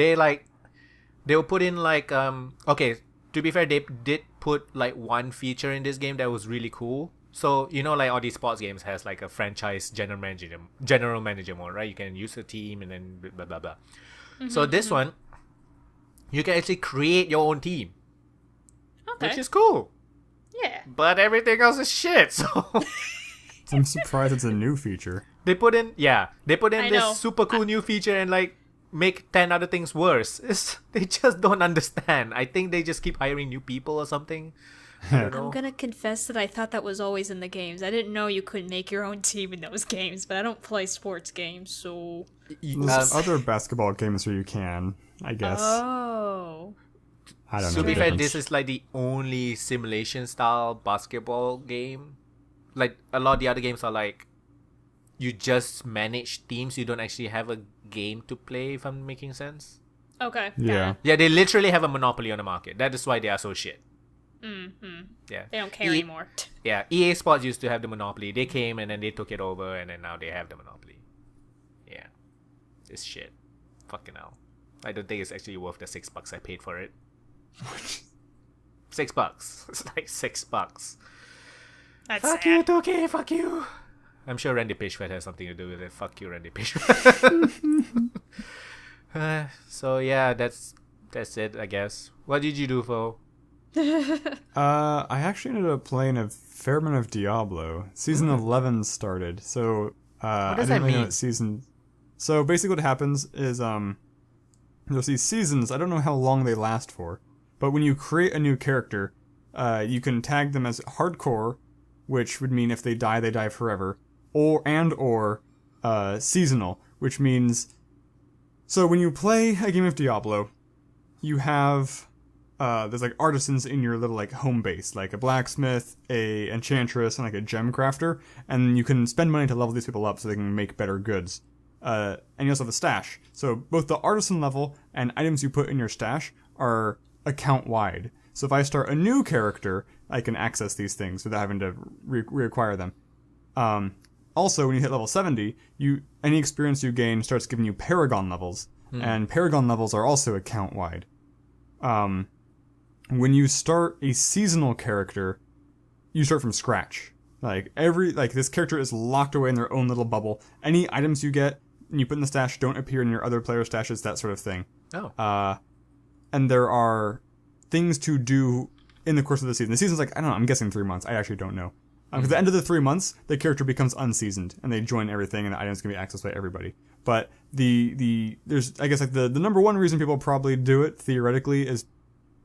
They'll put in like, okay, to be fair, they did put like one feature in this game that was really cool. So, you know, like all these sports games has like a franchise general manager mode, right? You can use a team and then blah, blah, blah. Mm-hmm, so this one, you can actually create your own team. Okay. Which is cool. Yeah. But everything else is shit, so... I'm surprised it's a new feature. They put in this super cool new feature and like make 10 other things worse. They just don't understand. I think they just keep hiring new people or something. I'm gonna confess that I thought that was always in the games. I didn't know you could make your own team in those games, but I don't play sports games, so... There's other basketball games where you can, I guess. Oh... I don't know. To be fair, this is like the only simulation style basketball game. Like a lot of the other games are like you just manage teams. You don't actually have a game to play. If I'm making sense. Okay. Yeah. Yeah, they literally have a monopoly on the market. That is why they are so shit. Mm-hmm. Yeah. They don't care anymore. Yeah, EA Sports used to have the monopoly. They came and then they took it over, and then now they have the monopoly. Yeah, it's shit. Fucking hell. I don't think it's actually worth the $6 I paid for it. $6. It's like $6. That's fuck sad. you, 2K. Fuck you. I'm sure Randy Pitchford has something to do with it. Fuck you, Randy Pitchford. So yeah, that's it, I guess. What did you do, Fo? I actually ended up playing a fair amount of Diablo. Season 11 started, so what does I didn't that really know mean? what season. So basically, what happens is there's these seasons. I don't know how long they last for. But when you create a new character, you can tag them as hardcore, which would mean if they die forever, or seasonal, which means... So when you play a game of Diablo, you have... there's like artisans in your little like home base, like a blacksmith, a enchantress, and like a gem crafter, and you can spend money to level these people up so they can make better goods. And you also have a stash. So both the artisan level and items you put in your stash are account-wide. So if I start a new character, I can access these things without having to reacquire them. Also, when you hit level 70, any experience you gain starts giving you Paragon levels, and Paragon levels are also account-wide. When you start a seasonal character, you start from scratch. This character is locked away in their own little bubble. Any items you get and you put in the stash don't appear in your other player stashes, that sort of thing. Oh. And there are things to do in the course of the season. The season's like, I don't know, I'm guessing 3 months. I actually don't know. At the end of the 3 months, the character becomes unseasoned, and they join everything, and the items can be accessed by everybody. But there's, I guess, like the number one reason people probably do it, theoretically, is,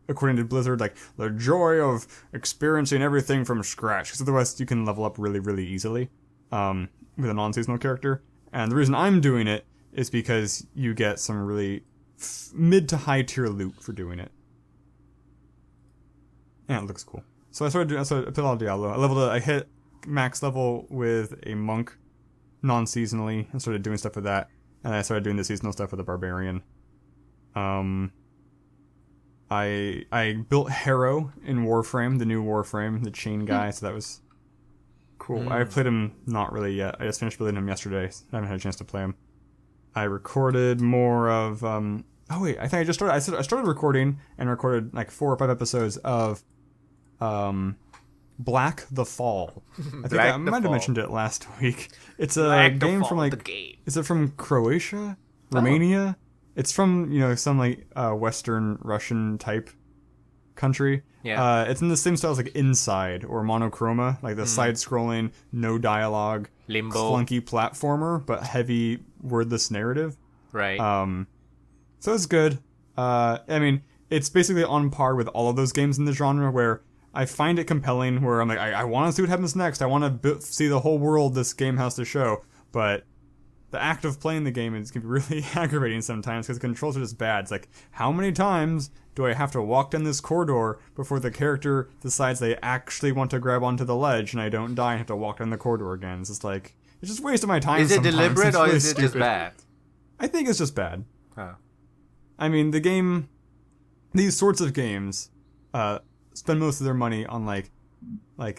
according to Blizzard, like, the joy of experiencing everything from scratch. Because otherwise you can level up really, really easily with a non-seasonal character. And the reason I'm doing it is because you get some really mid to high tier loot for doing it. And it looks cool. So I played a lot of Diablo. I hit max level with a monk non-seasonally and started doing stuff with that. And I started doing the seasonal stuff with a barbarian. I built Harrow in Warframe, the new Warframe, the chain guy, so that was cool. I played him not really yet. I just finished building him yesterday. I haven't had a chance to play him. I recorded more of I started recording and recorded like 4 or 5 episodes of Black the Fall. I think I might have mentioned it last week. It's a game from is it from Croatia? Romania? It's from, some like Western Russian type country. Yeah. It's in the same style as like Inside or Monochroma, like the side-scrolling, no dialogue, Limbo. clunky platformer, but heavy wordless narrative. Right. So it's good. I mean, it's basically on par with all of those games in the genre where I find it compelling, where I'm like, I want to see what happens next. I want to see the whole world this game has to show. But the act of playing the game can be really aggravating sometimes because the controls are just bad. It's like, how many times do I have to walk down this corridor before the character decides they actually want to grab onto the ledge and I don't die and have to walk down the corridor again? It's just like, it's just wasting my time. Is it sometimes. deliberate It's or really is it just stupid. bad? I think it's just bad. Oh. I mean, the game, these sorts of games, spend most of their money on like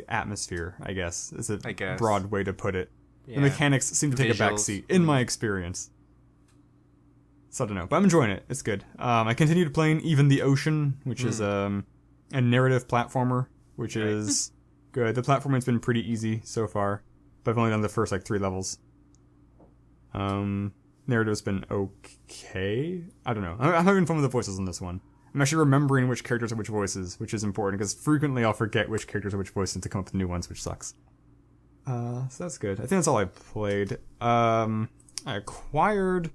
atmosphere, I guess, is a broad way to put it. Yeah. The mechanics seem to take a back seat, in my experience. So I don't know, but I'm enjoying it. It's good. I continued playing Even the Ocean, which is a narrative platformer, which is good. The platforming's been pretty easy so far, but I've only done the first 3 levels. Narrative's been okay. I don't know. I'm having fun with the voices on this one. I'm actually remembering which characters are which voices, which is important, because frequently I'll forget which characters are which voices to come up with new ones, which sucks. So that's good. I think that's all I played. I acquired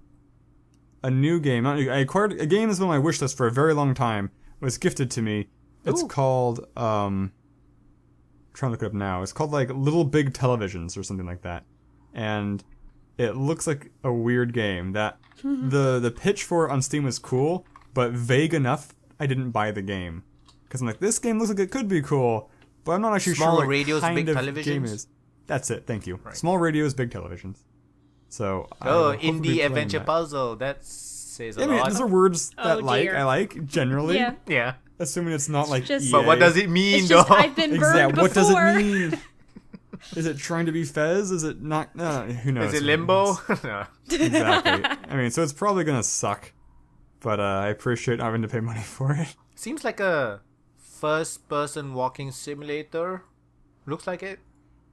a new game. I acquired a game that's been on my wish list for a very long time. It was gifted to me. It's called, I'm trying to look it up now. It's called, Little Big Televisions or something like that. And it looks like a weird game. That the pitch for it on Steam was cool, but vague enough I didn't buy the game. Because I'm like, this game looks like it could be cool, but I'm not actually sure what radios, kind big of televisions? game it is. That's it, thank you. Right. Small radios, big televisions. So indie adventure puzzle. That says a lot. those are words that dear. I like, generally. Yeah. Yeah. Assuming it's not like just- EA. But what does it mean, It's though? just, I've been burned What does before. it mean? Is it trying to be Fez? Is it not? Who knows? Is it Limbo? No. Exactly. I mean, so it's probably gonna suck. But I appreciate not having to pay money for it. Seems like a first-person walking simulator. Looks like it.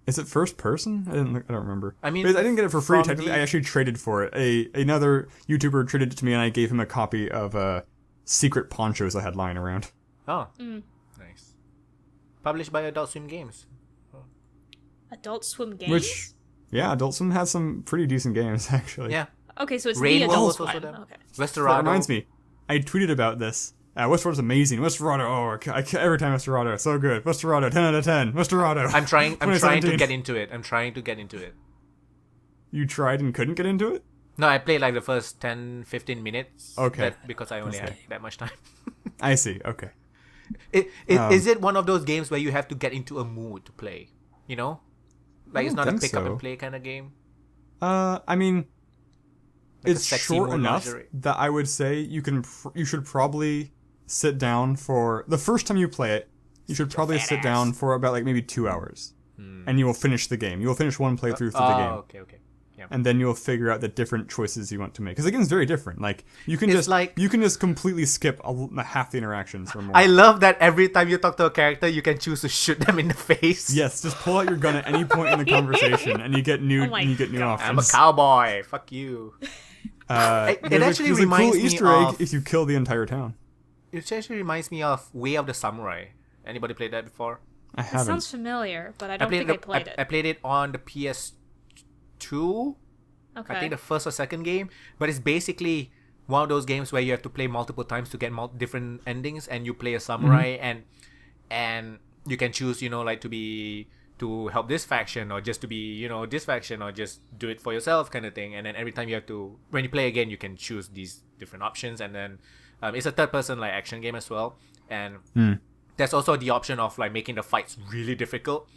Is it first person? I don't remember. I mean, But I didn't get it for free. from Technically, the- I actually traded for it. Another YouTuber traded it to me, and I gave him a copy of secret ponchos I had lying around. Oh, nice. Published by Adult Swim Games. Adult Swim Games? Which, yeah, Adult Swim has some pretty decent games actually. Yeah. Okay, so it's Rainbow the Adult was also Swim. them. Okay. Westorado. That reminds me, I tweeted about this. Westerado's amazing. Westerado, every time Westerado, so good. Westerado, 10 out of 10. Westerado. I'm trying to 2017. get into it. You tried and couldn't get into it? No, I played the first 10-15 minutes. Okay. Because I only had that much time. I see, okay. Is it one of those games where you have to get into a mood to play? You know? It's don't not a think pick up so. and play kind of game. I mean, Like a it's sexy short mood enough lingerie. that I would say you should probably sit down for the first time you play it. You should probably sit down for about maybe 2 hours, and you will finish the game. You will finish one playthrough through the game, okay. Yeah. and then you'll figure out the different choices you want to make. Because the game's very different. You can It's just completely skip half the interactions or more. I love that every time you talk to a character, you can choose to shoot them in the face. Yes, just pull out your gun at any point in the conversation, and you get new Oh my options. I'm a cowboy. Fuck you. It actually there's reminds a cool me Easter egg of. if you kill the entire town. It actually reminds me of Way of the Samurai. Anybody played that before? I It haven't. sounds familiar, but I don't think I played it. I played it on the PS2. Okay. I think the first or second game, but it's basically one of those games where you have to play multiple times to get different endings, and you play a samurai, and you can choose, to help this faction, or just to be, this faction, or just do it for yourself, kind of thing. And then every time you have to, when you play again, you can choose these different options, and then it's a third-person action game as well, and there's also the option of making the fights really difficult.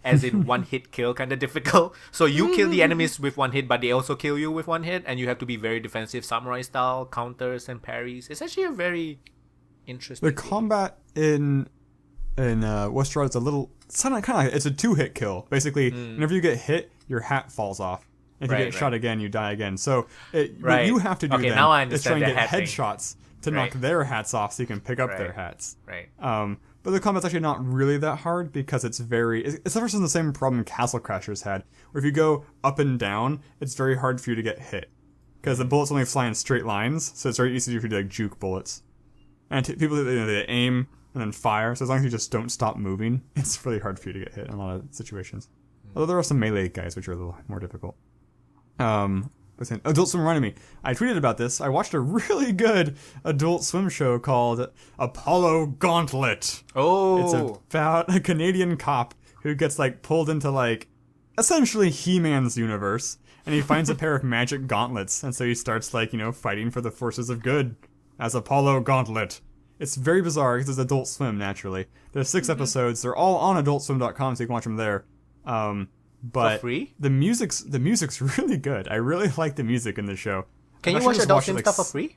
As in one hit kill kind of difficult. So you kill the enemies with one hit, but they also kill you with one hit, and you have to be very defensive samurai style, counters and parries. It's actually a very interesting The combat in Westerado is a little. It's kind of it's a 2-hit kill. Basically, whenever you get hit, your hat falls off. If you get shot again, you die again. So what you have to do then now I is try understand and get that hat thing. headshots to knock their hats off, so you can pick up their hats. Right. But the combat's actually not really that hard because it's suffers from the same problem Castle Crashers had, where if you go up and down, it's very hard for you to get hit. Because the bullets only fly in straight lines, so it's very easy for you to juke bullets. And people, they aim and then fire. So as long as you just don't stop moving, it's really hard for you to get hit in a lot of situations. Although there are some melee guys, which are a little more difficult. Adult Swim reminded me. I tweeted about this. I watched a really good Adult Swim show called Apollo Gauntlet. Oh. It's about a Canadian cop who gets, like, pulled into, like, essentially He-Man's universe. And he finds a pair of magic gauntlets. And so he starts, like, fighting for the forces of good as Apollo Gauntlet. It's very bizarre because it's Adult Swim, naturally. There's 6 episodes. They're all on adultswim.com, so you can watch them there. But for free? The music's really good. I really like the music in the show. Can you watch Adult Swim stuff for free?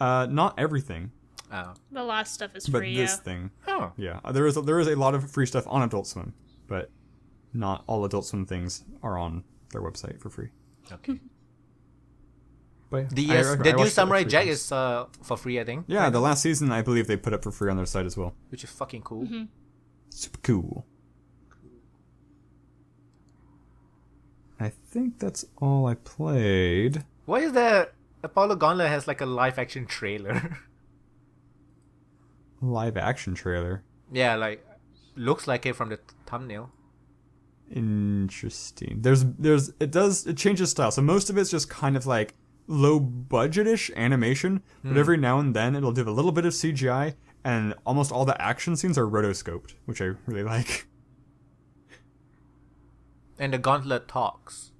Not everything. Oh. The last stuff is But free, this thing. Oh. Yeah. There is a lot of free stuff on Adult Swim, but not all Adult Swim things are on their website for free. Okay. But The new Samurai Jack is for free, I think. Yeah, the last season I believe they put up for free on their site as well. Which is fucking cool. Super cool. I think that's all I played. Why is that Apollo Gauntlet has like a live action trailer? Live action trailer. Yeah, like looks like it from the thumbnail. Interesting. It changes style. So most of it's just kind of like low budget-ish animation, but every now and then it'll do a little bit of CGI, and almost all the action scenes are rotoscoped, which I really like. And the Gauntlet talks.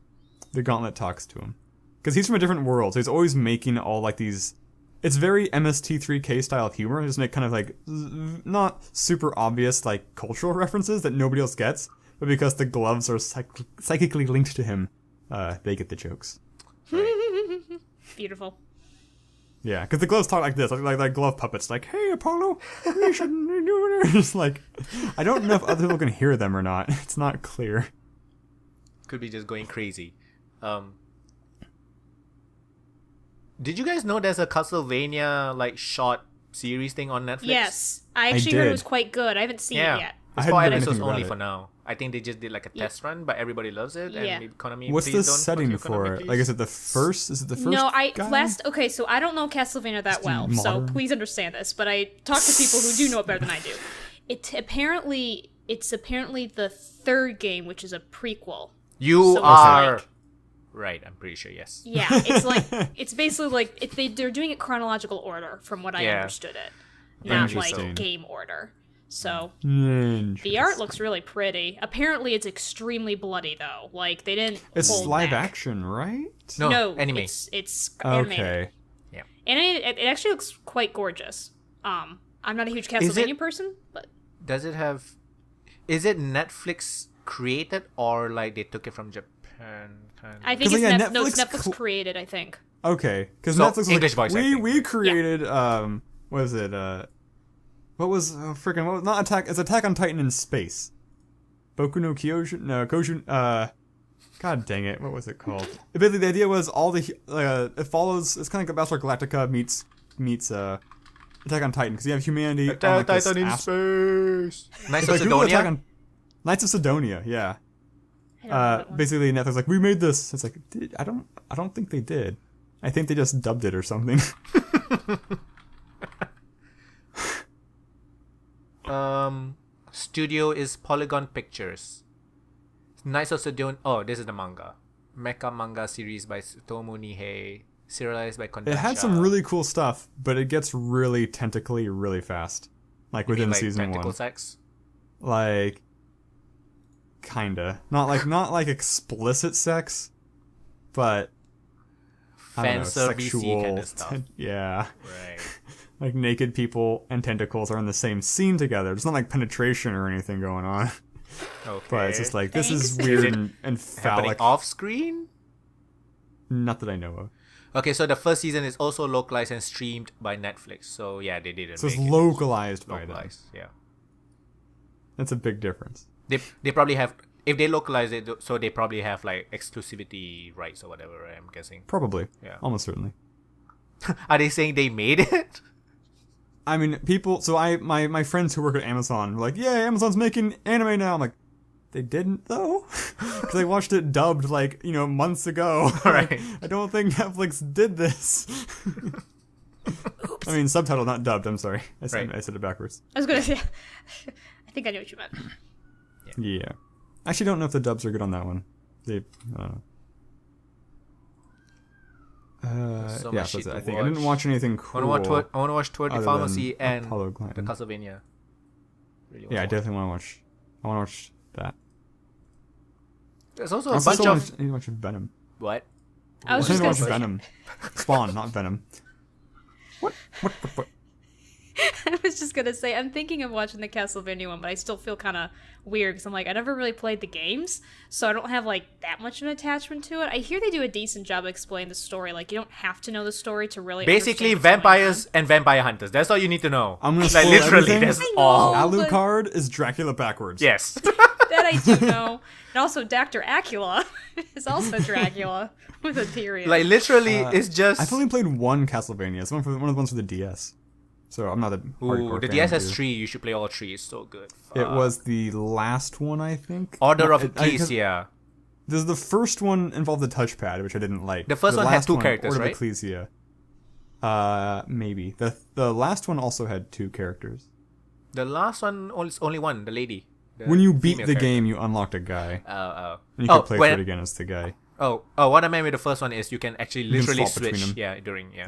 The Gauntlet talks to him. Because he's from a different world, so he's always making all like these... It's very MST3K style of humor. Just make kind of like not super obvious like cultural references that nobody else gets, but because the gloves are psychically linked to him, they get the jokes. Beautiful. Yeah, because the gloves talk like this, like glove puppets, like, "Hey, Apollo, we shouldn't be doing it." It's like, I don't know if other people can hear them or not. It's not clear. Could be just going crazy. Did you guys know there's a Castlevania like short series thing on Netflix? Yes, I actually heard it was quite good. I haven't seen it yet. It's for episodes only for now. I think they just did like a test run, but everybody loves it. Yeah. And Konami, what's the don't setting fuck you, for Konami, it? Like, is it the first? No, guy? Okay, so I don't know Castlevania that well, so please understand this. But I talk to people who do know it better than I do. It's apparently the third game, which is a prequel. You are right. I'm pretty sure. Yes. Yeah, it's like it's basically like they're doing it chronological order, from what I understood it, not like game order. So the art looks really pretty. Apparently, it's extremely bloody though. Like they didn't. It's hold live back. action, right? No, anime. It's animated. Okay. Yeah. And it actually looks quite gorgeous. I'm not a huge Castlevania person, but does it have? Is it Netflix created or like they took it from Japan? I think it's Netflix created. I think. Okay, because So, Netflix was English voice acting. we created what was it not Attack? It's Attack on Titan in space. Boku no Kyojin? No, Kojun. God dang it! What was it called? Basically, the idea was all the it follows. It's kind of like Battlestar Galactica meets Attack on Titan, because you have humanity Attack on Titan in space. Knights of Sidonia. Knights of Sidonia, yeah. I Basically, Netflix like, we made this. It's like, I don't think they did. I think they just dubbed it or something. Studio is Polygon Pictures. Knights of Sidonia. Oh, this is the manga. Mecha manga series by Tsutomu Nihei, serialized by Kodansha. It had some really cool stuff, but it gets really tentacly really fast. Like within season 1. Tentacle sex? Like, kinda. Not like explicit sex, but fan servicey kind of stuff. Yeah. Right. Like naked people and tentacles are in the same scene together. It's not like penetration or anything going on. Okay. But it's just like, this is weird and phallic. Off screen? Not that I know of. Okay, so the first season is also localized and streamed by Netflix. So yeah, they didn't. So it's make it localized by them. Yeah. That's a big difference. They probably have, if they localize it, so they probably have like exclusivity rights or whatever, right? I'm guessing. Probably. Yeah. Almost certainly. Are they saying they made it? I mean, people. So my friends who work at Amazon were like, "Yeah, Amazon's making anime now." I'm like, they didn't though, because I watched it dubbed like months ago. Right. I don't think Netflix did this. I mean, subtitled, not dubbed. I'm sorry. I said it backwards. I was gonna say. I think I knew what you meant. Yeah. I actually don't know if the dubs are good on that one. I So yeah, much so shit I to think I didn't watch anything cool. I want to watch Tour de other Pharmacy than and Apollo Clan. the Castlevania. Really Yeah, I watch. definitely want to watch. I want to watch that. There's also I a also bunch still of want to watch Venom. what? I was I just want to gonna watch say. Venom. Spawn, not Venom. What? I was just gonna say I'm thinking of watching the Castlevania one, but I still feel kind of weird because I'm like I never really played the games, so I don't have like that much of an attachment to it. I hear they do a decent job explaining the story. Like you don't have to know the story to really. Basically, understand what's going vampires and vampire hunters. That's all you need to know. I'm gonna like spoil literally. everything. That's I know. all. but- Alucard is Dracula backwards. Yes. on. That I do know, and also Dr. Acula is also Dracula with a period. like literally, it's just. I've only played one Castlevania. It's one of the ones for the DS. So I'm not a hardcore Ooh, the fan DS has of it. 3. You should play all 3. It's so good. It Fuck. was the last one, I think. Order No, of Ecclesia. The first one involved the touchpad, which I didn't like. The first one had last 2 characters, Order right? of Ecclesia. Maybe. The last one also had 2 characters. The last one is only one. The lady. The When you beat female the character. game, you unlocked a guy. Oh. And you could play through it again as the guy. Oh, what I meant with the first one is you can actually can literally swap between switch. them. Yeah, during Yeah.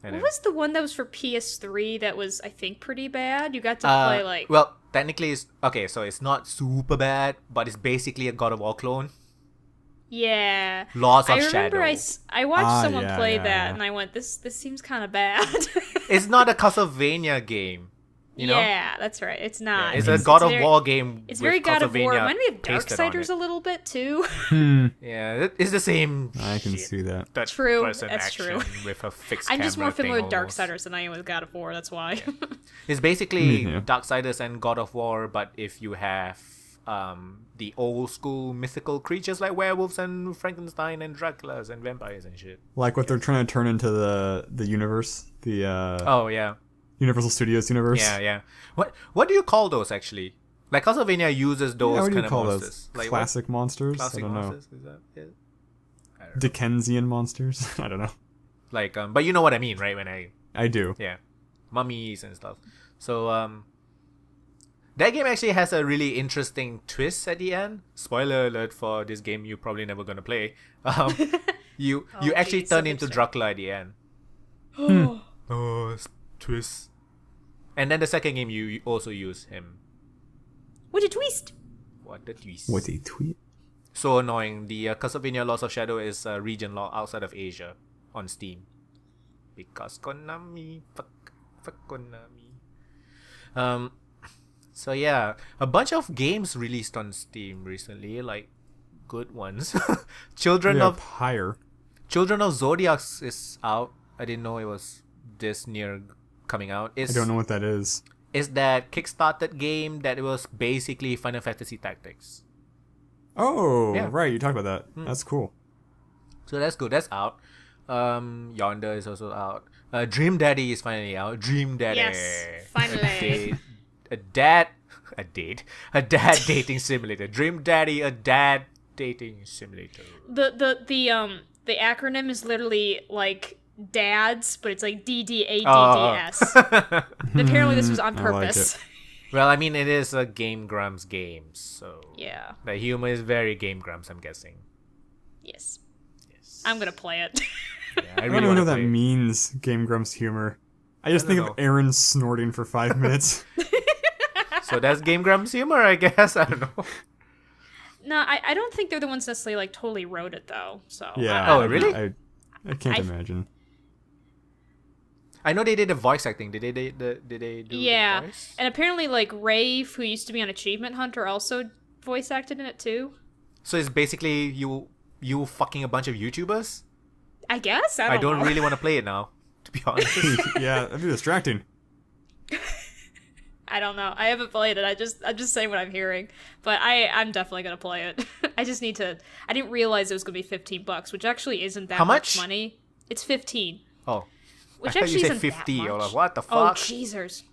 And What then- was the one that was for PS3 that was I think pretty bad? You got to play like well, technically, it's okay. So it's not super bad, but it's basically a God of War clone. yeah. Lots of I remember shadow. I watched someone yeah, play yeah, that yeah. and I went this seems kind of bad. It's not a Castlevania game. You know? Yeah, that's right. It's not. It's a God of very- War game. It's with very God of War. Castlevania Remind me of pasted on Darksiders it. a little bit too. Yeah, it's the same. I can shit. see that. Third True, person that's action true. with a fixed I'm just more camera thing familiar with almost. Darksiders than I am with God of War. That's why. It's basically Me too. Darksiders and God of War, but if you have the old school mythical creatures like werewolves and Frankenstein and Draculas and vampires and shit. Like what they're trying to turn into the universe, the Oh yeah, Universal Studios universe. yeah. What do you call those actually? Like Castlevania uses those Yeah, what do kind you of call monsters. those? Like Classic monsters? classic I don't know. monsters? Is that it? I don't know. Dickensian monsters? I don't know. Like but you know what I mean, right? When I do. yeah, mummies and stuff. So that game actually has a really interesting twist at the end. Spoiler alert for this game you're probably never gonna play. You actually geez, turn so into hipster. Dracula at the end. Oh, twist. And then the second game you also use him. What a twist! What the twist? With a tweet. So annoying. The Castlevania Lost of Shadow is region law outside of Asia on Steam. Because Konami. Fuck Konami. So yeah, a bunch of games released on Steam recently, like good ones. Children of Zodiac is out. I didn't know it was this near coming out. I don't know what that is. It's that Kickstarted game that was basically Final Fantasy Tactics. Oh, Yeah. right. You talked about that. That's cool. So that's good. That's out. Yonder is also out. Dream Daddy is finally out. Dream Daddy. Yes, finally. A dad dating simulator. Dream Daddy, a dad dating simulator. The acronym is literally like dads, but it's like DDADDS. Apparently this was on I like purpose. it. Well, I mean, it is a Game Grumps game, so Yeah. the humor is very Game Grumps, I'm guessing. Yes. Yes. I'm gonna play it. Yeah, I I really don't even know wanna what that play. means, Game Grumps humor. I just I don't think know. of Aaron snorting for 5 minutes. So that's Game Grumps humor, I guess. I don't know. No, I don't think they're the ones necessarily like totally wrote it though. So Yeah. Oh, really? I can't I- imagine. I know they did the voice acting. Did they do Yeah, the voice? and apparently like Rave, who used to be on Achievement Hunter, also voice acted in it too. So it's basically you fucking a bunch of YouTubers? I guess I I don't know. really want to play it now, to be honest. Yeah, that'd be distracting. I don't know. I haven't played it. I'm just saying what I'm hearing. But I'm definitely gonna play it. I just need to. I didn't realize it was gonna be $15, which actually isn't that How much much? money. It's 15, Oh, which I thought actually you said isn't 50. that I was much. like, what the Oh, fuck? cheesers.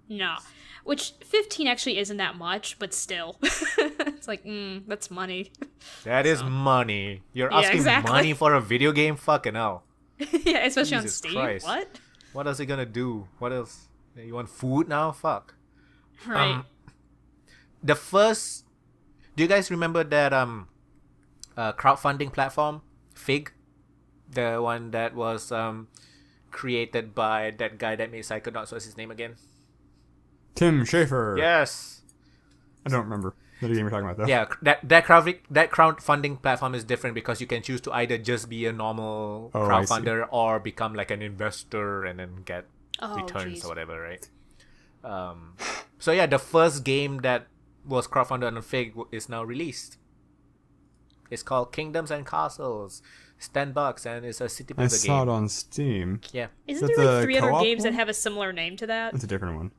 No. Which 15 actually isn't that much, but still. It's like, that's money. That is money. You're Yeah, asking exactly. money for a video game? Fucking hell. Yeah, especially on Jesus Steam. Christ. What? What else are you gonna do? What else? You want food now? Fuck. Right. The first. Do you guys remember that crowdfunding platform, Fig? The one that was created by that guy that made Psychonauts. What's his name again? Tim Schafer. Yes. I don't remember the game you're talking about though. Yeah, that crowdfunding platform is different because you can choose to either just be a normal crowdfunder or become like an investor and then get returns or whatever, right? So yeah, the first game that was crowdfunded on Fig is now released. It's called Kingdoms and Castles. It's $10 and it's a city builder game. I saw it on Steam. Yeah. Isn't there like 3 other games that have a similar name to that? It's a different one.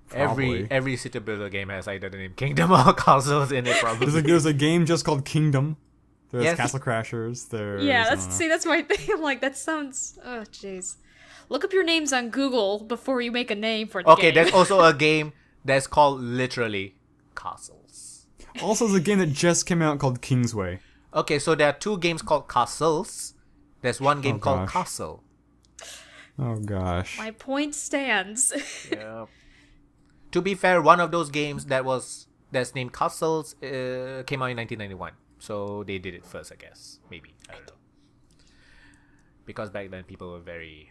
Probably. Every city builder game has either the name Kingdom or Castles in it. Probably. There's a game just called Kingdom. There's Castle Crashers. That's my thing. I'm like, that sounds. Oh, jeez. Look up your names on Google before you make a name for the game. Okay, there's also a game that's called literally Castles. Also, there's a game that just came out called Kingsway. Okay, so there are 2 games called Castles. There's one game called Castle. Oh gosh. My point stands. Yeah. To be fair, one of those games that's named Castles came out in 1991. So they did it first, I guess. Maybe. I don't know. Because back then people were very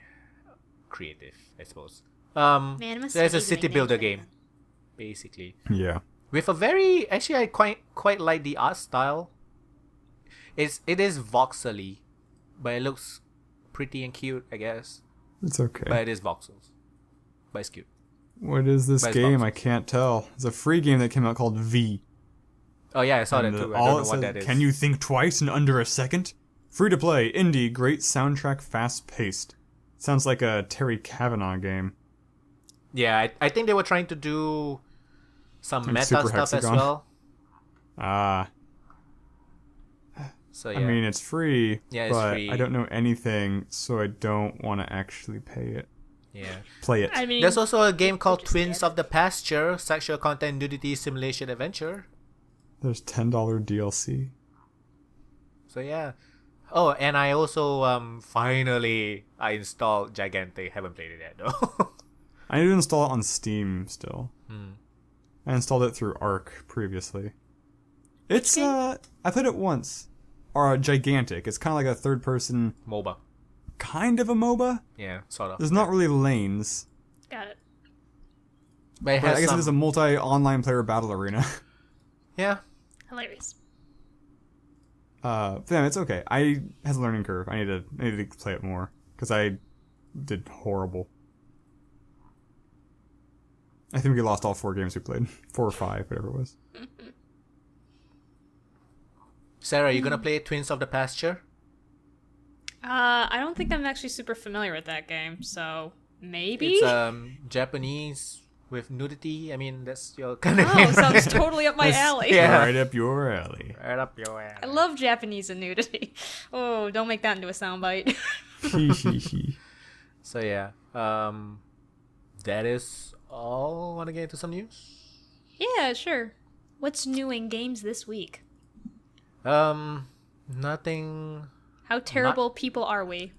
creative, I suppose. There's a city builder game, basically. Yeah. With a very... Actually, I quite like the art style. It is voxely, but it looks pretty and cute, I guess. It's okay. But it is voxels. But it's cute. What is this game? I can't tell. It's a free game that came out called V. Oh yeah, I saw that too. I don't know what that is. Can you think twice in under a second? Free to play, indie, great soundtrack, fast paced. Sounds like a Terry Kavanagh game. Yeah, I think they were trying to do some like meta Super stuff Hexagon. as well. So yeah. I mean, it's free, Yeah, it's but free. I don't know anything, so I don't want to actually pay it. Yeah. Play it. I mean, There's also a game called Twins of the Pasture, sexual content, nudity, simulation, adventure. There's $10 DLC. So yeah. Oh, and I also finally I installed Gigantic. Haven't played it yet though. I need to install it on Steam still. I installed it through Arc previously. It's I played it once. Or Gigantic. It's kind of like a third-person MOBA. kind of a MOBA. Yeah, sort of. There's not really lanes. Got it. But I guess it is a multi-online player battle arena. Yeah. Hilarious. Yeah, it's okay. I has a learning curve. I need to play it more because I did horrible. I think we lost all 4 games we played. 4 or 5, whatever it was. Sarah, you gonna play Twins of the Pasture? I don't think I'm actually super familiar with that game, so maybe. It's Japanese with nudity. I mean, that's your kind of Oh, game. sounds totally up my alley. Yeah. Right up your alley. Right up your alley. I love Japanese and nudity. Oh, don't make that into a soundbite. So yeah, that is all. Want to get into some news? Yeah, sure. What's new in games this week? Nothing. How terrible people are we?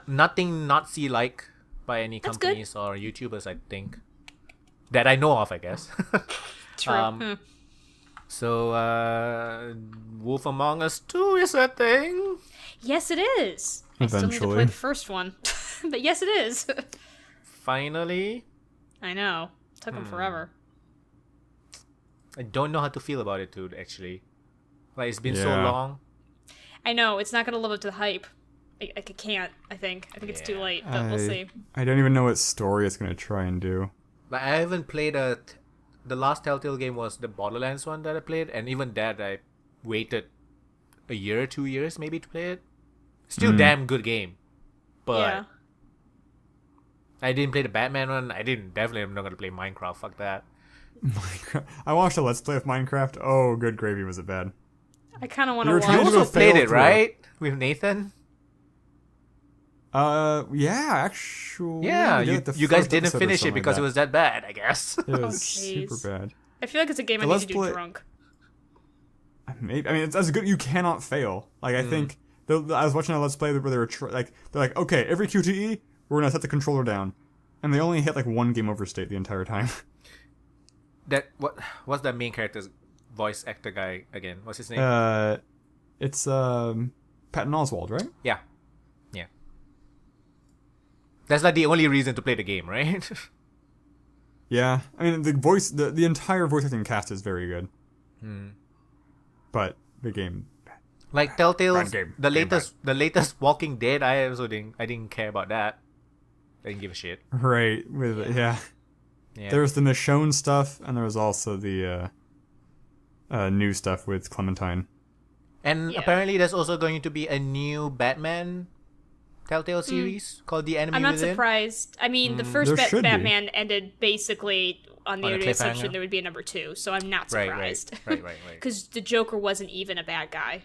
Nothing Nazi-like by any That's companies or YouTubers, I think, that I know of, I guess. True. So, Wolf Among Us 2 is a thing. Yes, it is. I still need to play the first one. But yes, it is. Finally. I know. Took them forever. I don't know how to feel about it, dude, actually. Like, it's been so long. I know. It's not going to live up to the hype. I can't, I think. I think it's too late, but we'll see. I don't even know what story it's going to try and do. Like, I haven't played the last Telltale game was the Borderlands one that I played, and even that I waited a year or 2 years maybe to play it. Still damn good game. But Yeah. I didn't play the Batman one. Definitely I'm not gonna play Minecraft. Fuck that. Minecraft. I watched a Let's Play of Minecraft. Oh, good gravy, was it bad. I kind of want to You were watch. trying You to do also a played fail it, through. right? With Nathan? Yeah, actually. Yeah, we did the you guys first didn't episode or finish it something because like it was that bad, I guess. that. It was jeez. super bad. I feel like it's a game I The need Let's to do Play- drunk. Maybe, I mean, it's good. You cannot fail. Like, I think I was watching a Let's Play where they were they're like, okay, every QTE, we're gonna set the controller down, and they only hit like one game over state the entire time. What's the main character's voice actor guy again? What's his name? It's Patton Oswalt, right? Yeah. That's like the only reason to play the game, right? Yeah, I mean the entire voice acting cast is very good. But the game, like Telltale's game. the latest Walking Dead, I didn't care about that. I didn't give a shit. Right, yeah. There was the Michonne stuff, and there was also the new stuff with Clementine. And apparently there's also going to be a new Batman Telltale series called The Enemy I'm not Within. surprised. I mean, the first Batman ended basically on the assumption there would be a number 2, so I'm not surprised. Right. Because the Joker wasn't even a bad guy.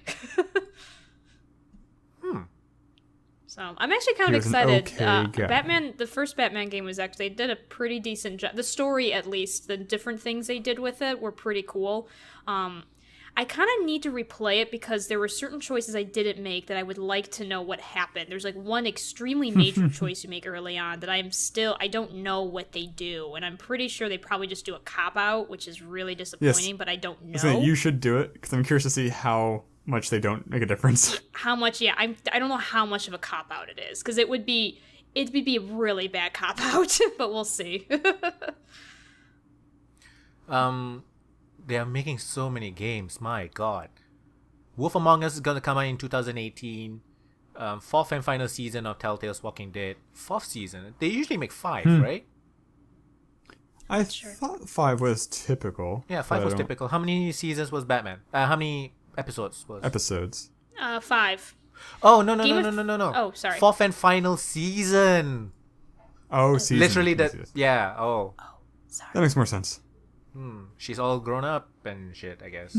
So I'm actually kind of excited. Batman, the first Batman game was actually, they did a pretty decent job. The story, at least, the different things they did with it were pretty cool. I kind of need to replay it because there were certain choices I didn't make that I would like to know what happened. There's like one extremely major choice you make early on that I don't know what they do. And I'm pretty sure they probably just do a cop-out, which is really disappointing, but I don't know. So you should do it because I'm curious to see how much they don't make a difference. How much, I don't know how much of a cop-out it is because it'd be a really bad cop-out, but we'll see. They are making so many games. My God, Wolf Among Us is gonna come out in 2018. Fourth and final season of Telltale's Walking Dead. 4th season. They usually make 5, right? I thought 5 was typical. Yeah, 5 was typical. How many seasons was Batman? How many episodes was? 5. Oh no. Oh, sorry. 4th and final season. Oh, season. Literally yeah. Oh. Sorry. That makes more sense. She's all grown up and shit, I guess.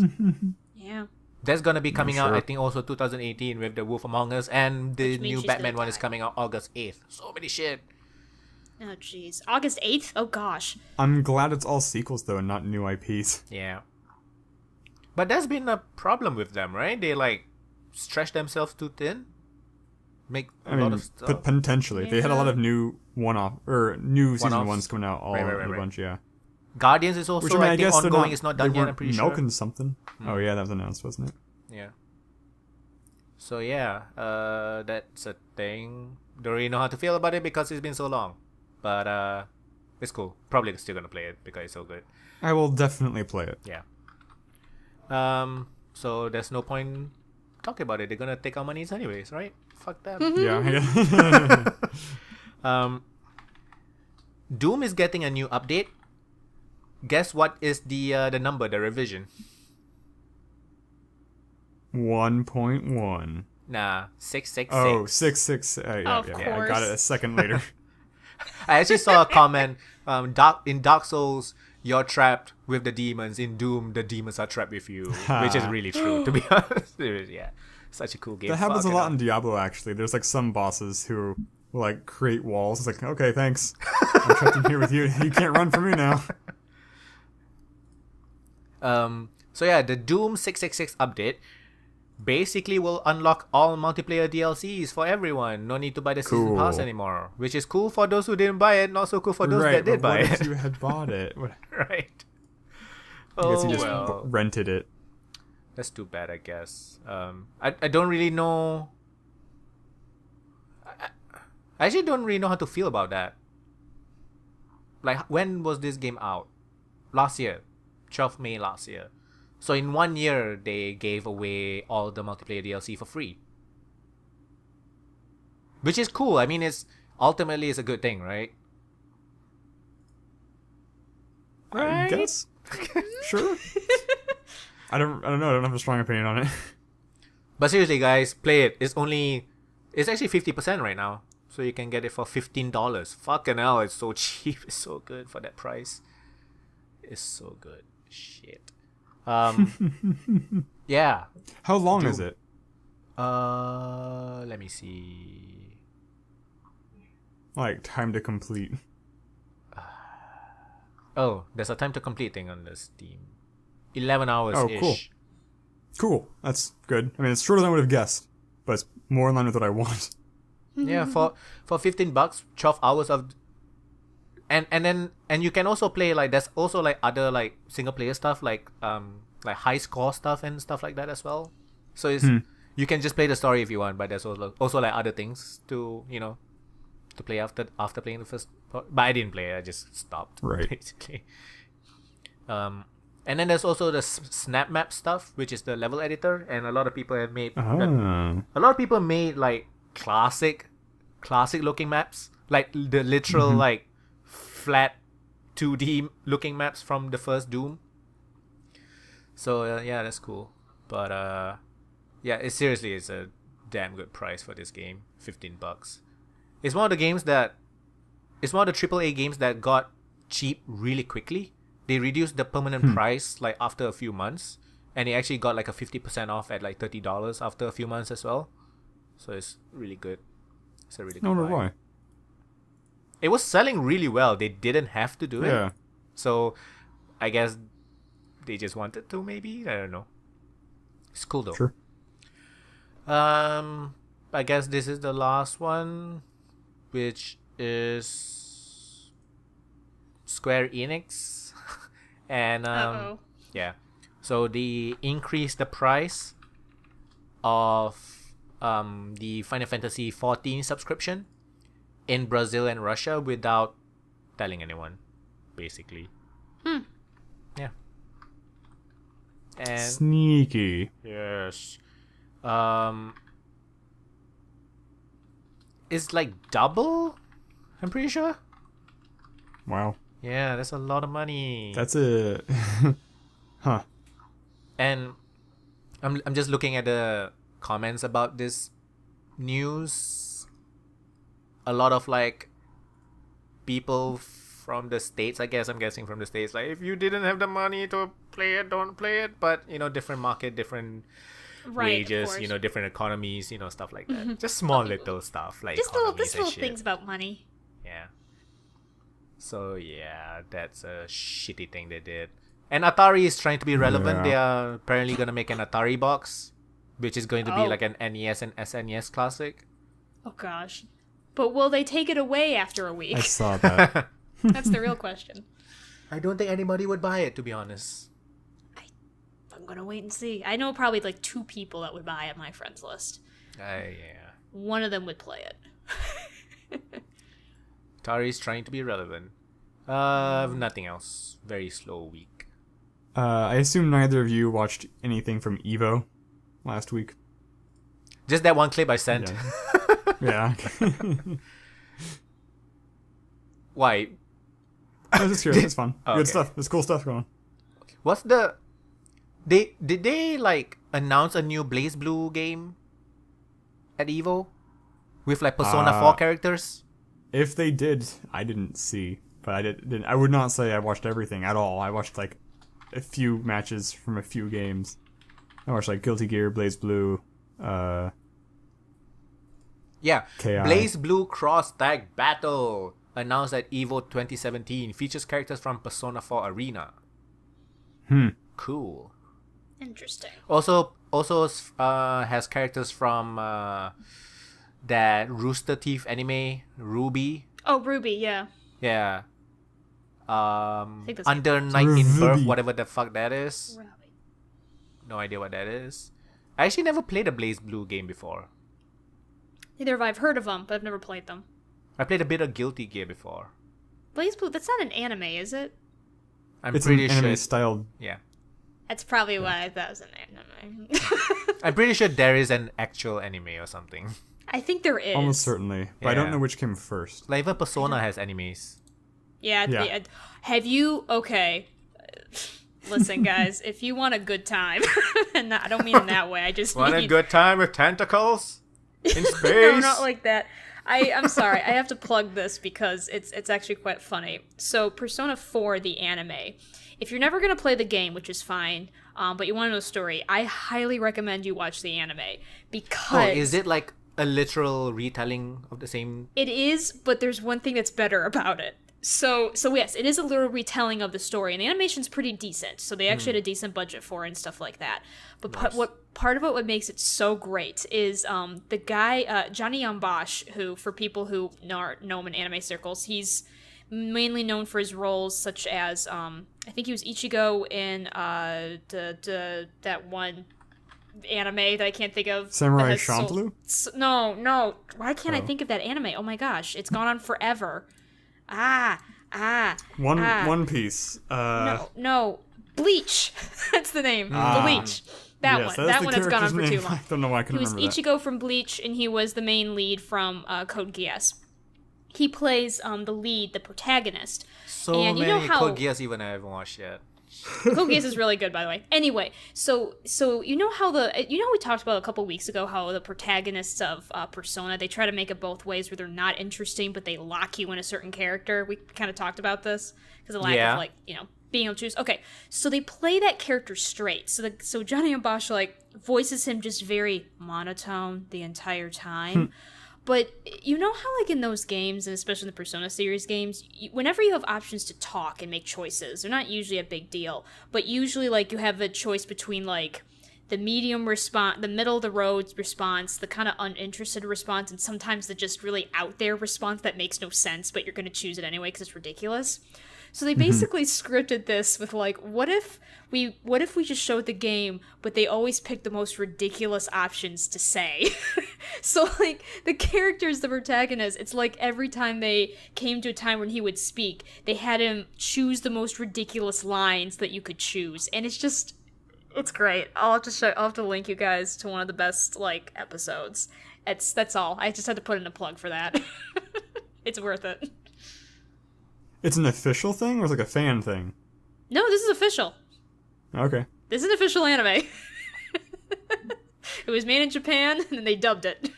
Yeah. That's gonna be coming out, I think, also 2018 with the Wolf Among Us, and the new Batman one is coming out August 8th. So many shit. Oh, jeez. August 8th? Oh, gosh. I'm glad it's all sequels, though, and not new IPs. Yeah. But that's been a problem with them, right? They, stretch themselves too thin. Make a lot of stuff. But potentially. Yeah. They had a lot of new new season One-offs. ones coming out all in a bunch, yeah. Guardians is also, I think, ongoing. It's not done yet, I'm pretty sure. Milking something. Oh, yeah, that was announced, wasn't it? Yeah. So, yeah, that's a thing. Don't really know how to feel about it because it's been so long. But, it's cool. Probably still gonna play it because it's so good. I will definitely play it. Yeah. So there's no point talking about it. They're gonna take our monies anyways, right? Fuck that. Yeah. Doom is getting a new update. Guess what is the number, the revision? 1.1. Nah, 666. Oh, 666. Yeah, I got it a second later. I actually saw a comment. In Dark Souls, you're trapped with the demons. In Doom, the demons are trapped with you, which is really true, to be honest. Yeah, such a cool game. That happens a lot in Diablo, actually. There's some bosses who will create walls. It's okay, thanks. I'm trapped in here with you. You can't run from me now. So yeah, the Doom 666 update basically will unlock all multiplayer DLCs for everyone. No need to buy the season pass anymore, which is cool for those who didn't buy it, not so cool for those that did buy it. What if you had bought it? Right. I guess you just rented it. That's too bad, I guess. I don't really know. I actually don't really know how to feel about that. When was this game out? Last year. 12th May last year. So in 1 year, they gave away all the multiplayer DLC for free. Which is cool. I mean, ultimately it's a good thing, right? I guess. Sure. I don't know. I don't have a strong opinion on it. But seriously, guys, play it. It's actually 50% right now. So you can get it for $15. Fucking hell, it's so cheap. It's so good for that price. It's so good. Shit. Yeah. How long is it? Let me see. Time to complete. Oh, there's a time to complete thing on the Steam. 11 hours-ish. Oh, cool. That's good. I mean, it's shorter than I would have guessed, but it's more in line with what I want. Yeah, for $15, 12 hours of, and you can also play like there's also like other like single player stuff like high score stuff and stuff like that as well. So it's you can just play the story if you want, but there's also like other things to to play after playing the first part. But I didn't play it, I just stopped basically. And then there's also the snap map stuff, which is the level editor, and a lot of people have made like classic looking maps, like the literal like flat 2D looking maps from the first Doom. So yeah, that's cool. But yeah, it's a damn good price for this game. $15. It's one of the AAA games that got cheap really quickly. They reduced the permanent price like after a few months, and it actually got like a 50% off at like $30 after a few months as well. So it's really good. It's a really good buy. Why? It was selling really well. They didn't have to do it. Yeah. So I guess they just wanted to, maybe. I don't know. It's cool though. Sure. I guess this is the last one, which is Square Enix. And yeah. So they increased the price of the Final Fantasy 14 subscription in Brazil and Russia without telling anyone, basically. Yeah. And sneaky. yes. It's like double, I'm pretty sure. Wow. Yeah, that's a lot of money. That's a huh. And I'm just looking at the comments about this news. A lot of like people from the States, I guess, I'm guessing from the States, like, if you didn't have the money to play it, don't play it. But different market, different wages, different economies, stuff like that. Just small little stuff like just little shit. things about money. Yeah. So yeah, that's a shitty thing they did. And Atari is trying to be relevant. Yeah. They are apparently gonna make an Atari box, which is going to be like an NES and SNES classic. Oh gosh. But will they take it away after a week? I saw that. That's the real question. I don't think anybody would buy it, to be honest. I'm gonna wait and see. I know probably like 2 people that would buy it on my friends list. Yeah. One of them would play it. Atari's trying to be relevant. Nothing else. Very slow week. I assume neither of you watched anything from Evo last week. Just that one clip I sent. Yeah. Why? I was just curious. It's fun. Oh, Good okay. stuff. There's cool stuff going on. What's the... Did they like announce a new Blaze Blue game at Evo? With like Persona 4 characters? If they did, I didn't see. But I would not say I watched everything at all. I watched like a few matches from a few games. I watched like Guilty Gear, Blaze Blue, Yeah. KI. Blaze Blue Cross Tag Battle announced at Evo 2017 features characters from Persona 4 Arena. Cool. Interesting. Also has characters from that Rooster Teeth anime, Ruby. Oh, Ruby, yeah. Yeah. think that's Under Night in Birth, Ruby. whatever the fuck that is. Ruby. No idea what that is. I actually never played a Blaze Blue game before. Neither have I. I've heard of them, but I've never played them. I played a bit of Guilty Gear before. Blaze Blue, that's not an anime, is it? It's an pretty anime sure. styled. Yeah. That's probably why I thought it was an anime. I'm pretty sure there is an actual anime or something. I think there is. Almost certainly. But I don't Yeah. know which came first. Like even Persona has animes. Yeah. Yeah. Have you... Okay. Listen, guys. If you want a good time... and I don't mean in that way. I just Want mean... a good time with tentacles? In space? No, not like that. I'm sorry. I have to plug this because it's actually quite funny. So, Persona 4, the anime. If you're never going to play the game, which is fine, but you want to know the story, I highly recommend you watch the anime. Because... Oh, is it like a literal retelling of the same... It is, but there's one thing that's better about it. So yes, it is a literal retelling of the story, and the animation's pretty decent. So they actually had a decent budget for it and stuff like that. But part of what makes it so great is the guy Johnny Yambosh, who for people who know him in anime circles, he's mainly known for his roles such as I think he was Ichigo in that one anime that I can't think of. Samurai Champloo? No. Why can't I think of that anime? Oh my gosh, it's gone on forever. One Piece. No. Bleach. That's the name. Bleach. That one has gone on for too long. I don't know why I can remember that. He was Ichigo from Bleach, and he was the main lead from Code Geass. He plays the lead, the protagonist. And you know how Code Geass even I haven't watched yet. Code Geass is really good, by the way. Anyway, so you know how we talked about a couple weeks ago how the protagonists of Persona, they try to make it both ways where they're not interesting but they lock you in a certain character. We kind of talked about this because of lack of being able to choose. Okay, so they play that character straight. So Johnny Yambosh voices him just very monotone the entire time. But you know how, in those games, and especially in the Persona series games, whenever you have options to talk and make choices, they're not usually a big deal. But usually, you have a choice between, the medium response, the middle of the road response, the kind of uninterested response, and sometimes the just really out there response that makes no sense, but you're going to choose it anyway because it's ridiculous. So they basically scripted this with what if we just showed the game, but they always pick the most ridiculous options to say. So the characters, the protagonists, it's every time they came to a time when he would speak, they had him choose the most ridiculous lines that you could choose, and it's great. I'll have to link you guys to one of the best episodes. That's all. I just had to put in a plug for that. It's worth it. It's an official thing, or it's a fan thing? No, this is official. Okay. This is an official anime. It was made in Japan, and then they dubbed it.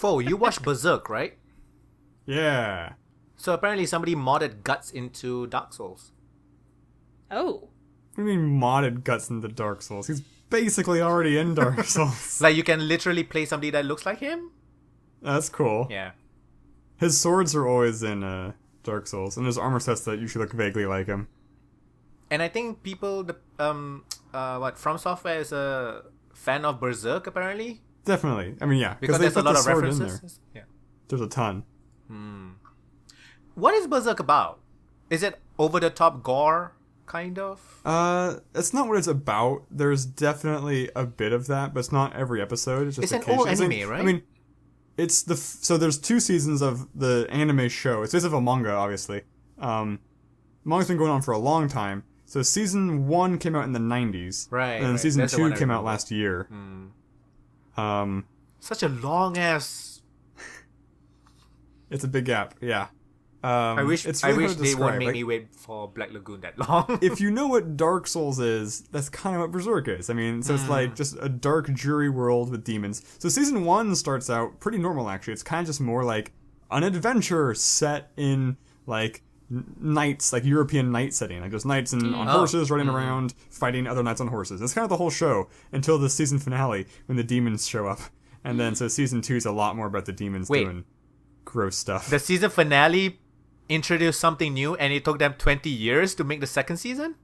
You watched Berserk, right? Yeah. So apparently somebody modded Guts into Dark Souls. Oh. What do you mean modded Guts into Dark Souls? He's basically already in Dark Souls. You can literally play somebody that looks like him? That's cool. Yeah. His swords are always in Dark Souls, and his armor sets that usually look vaguely like him. And I think people, From Software is a fan of Berserk, apparently? Definitely. I mean, yeah. Because there's a lot of references. Yeah. There's a ton. What is Berserk about? Is it over-the-top gore, kind of? It's not what it's about. There's definitely a bit of that, but it's not every episode. It's just an old anime, right? I mean, it's so there's 2 seasons of the anime show. It's based off a manga, obviously. Manga's been going on for a long time. So season 1 came out in the 90s. Right. And then season 2 came out last year. Such a long-ass... It's a big gap, yeah. I wish they won't make me wait for Black Lagoon that long. If you know what Dark Souls is, that's kind of what Berserk is. I mean, so it's just a dark, dreary world with demons. So season 1 starts out pretty normal, actually. It's kind of just more an adventure set in, knights, European knight setting. Just knights on horses running around, fighting other knights on horses. That's kind of the whole show until the season finale when the demons show up. And then, so season 2 is a lot more about the demons doing gross stuff. The season finale introduced something new and it took them 20 years to make the second season?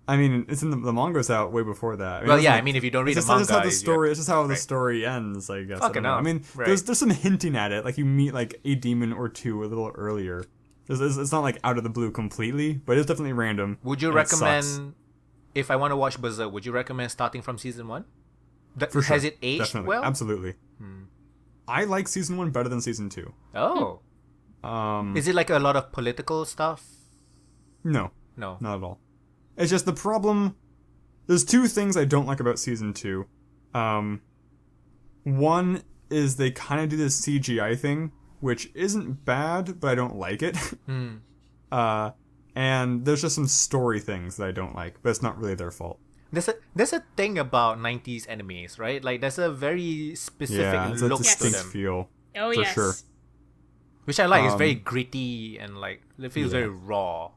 I mean, it's in the manga's out way before that. I mean, if you don't read the manga... It's just how the story ends, I guess. Okay, I mean, there's some hinting at it. You meet, a demon or two a little earlier. It's not, out of the blue completely, but it's definitely random. Would you recommend, if I want to watch Berserk, would you recommend starting from season 1? For sure. Has it aged definitely. well? Absolutely. I like season 1 better than season 2. Oh. Is it a lot of political stuff? No. No. Not at all. It's just the problem... There's 2 things I don't like about season 2. One is they kind of do this CGI thing, which isn't bad, but I don't like it. And there's just some story things that I don't like, but it's not really their fault. There's a thing about 90s animes, right? There's a very specific look to them. Feel. Oh, for yes. Sure. Which I like. It's very gritty and it feels very raw.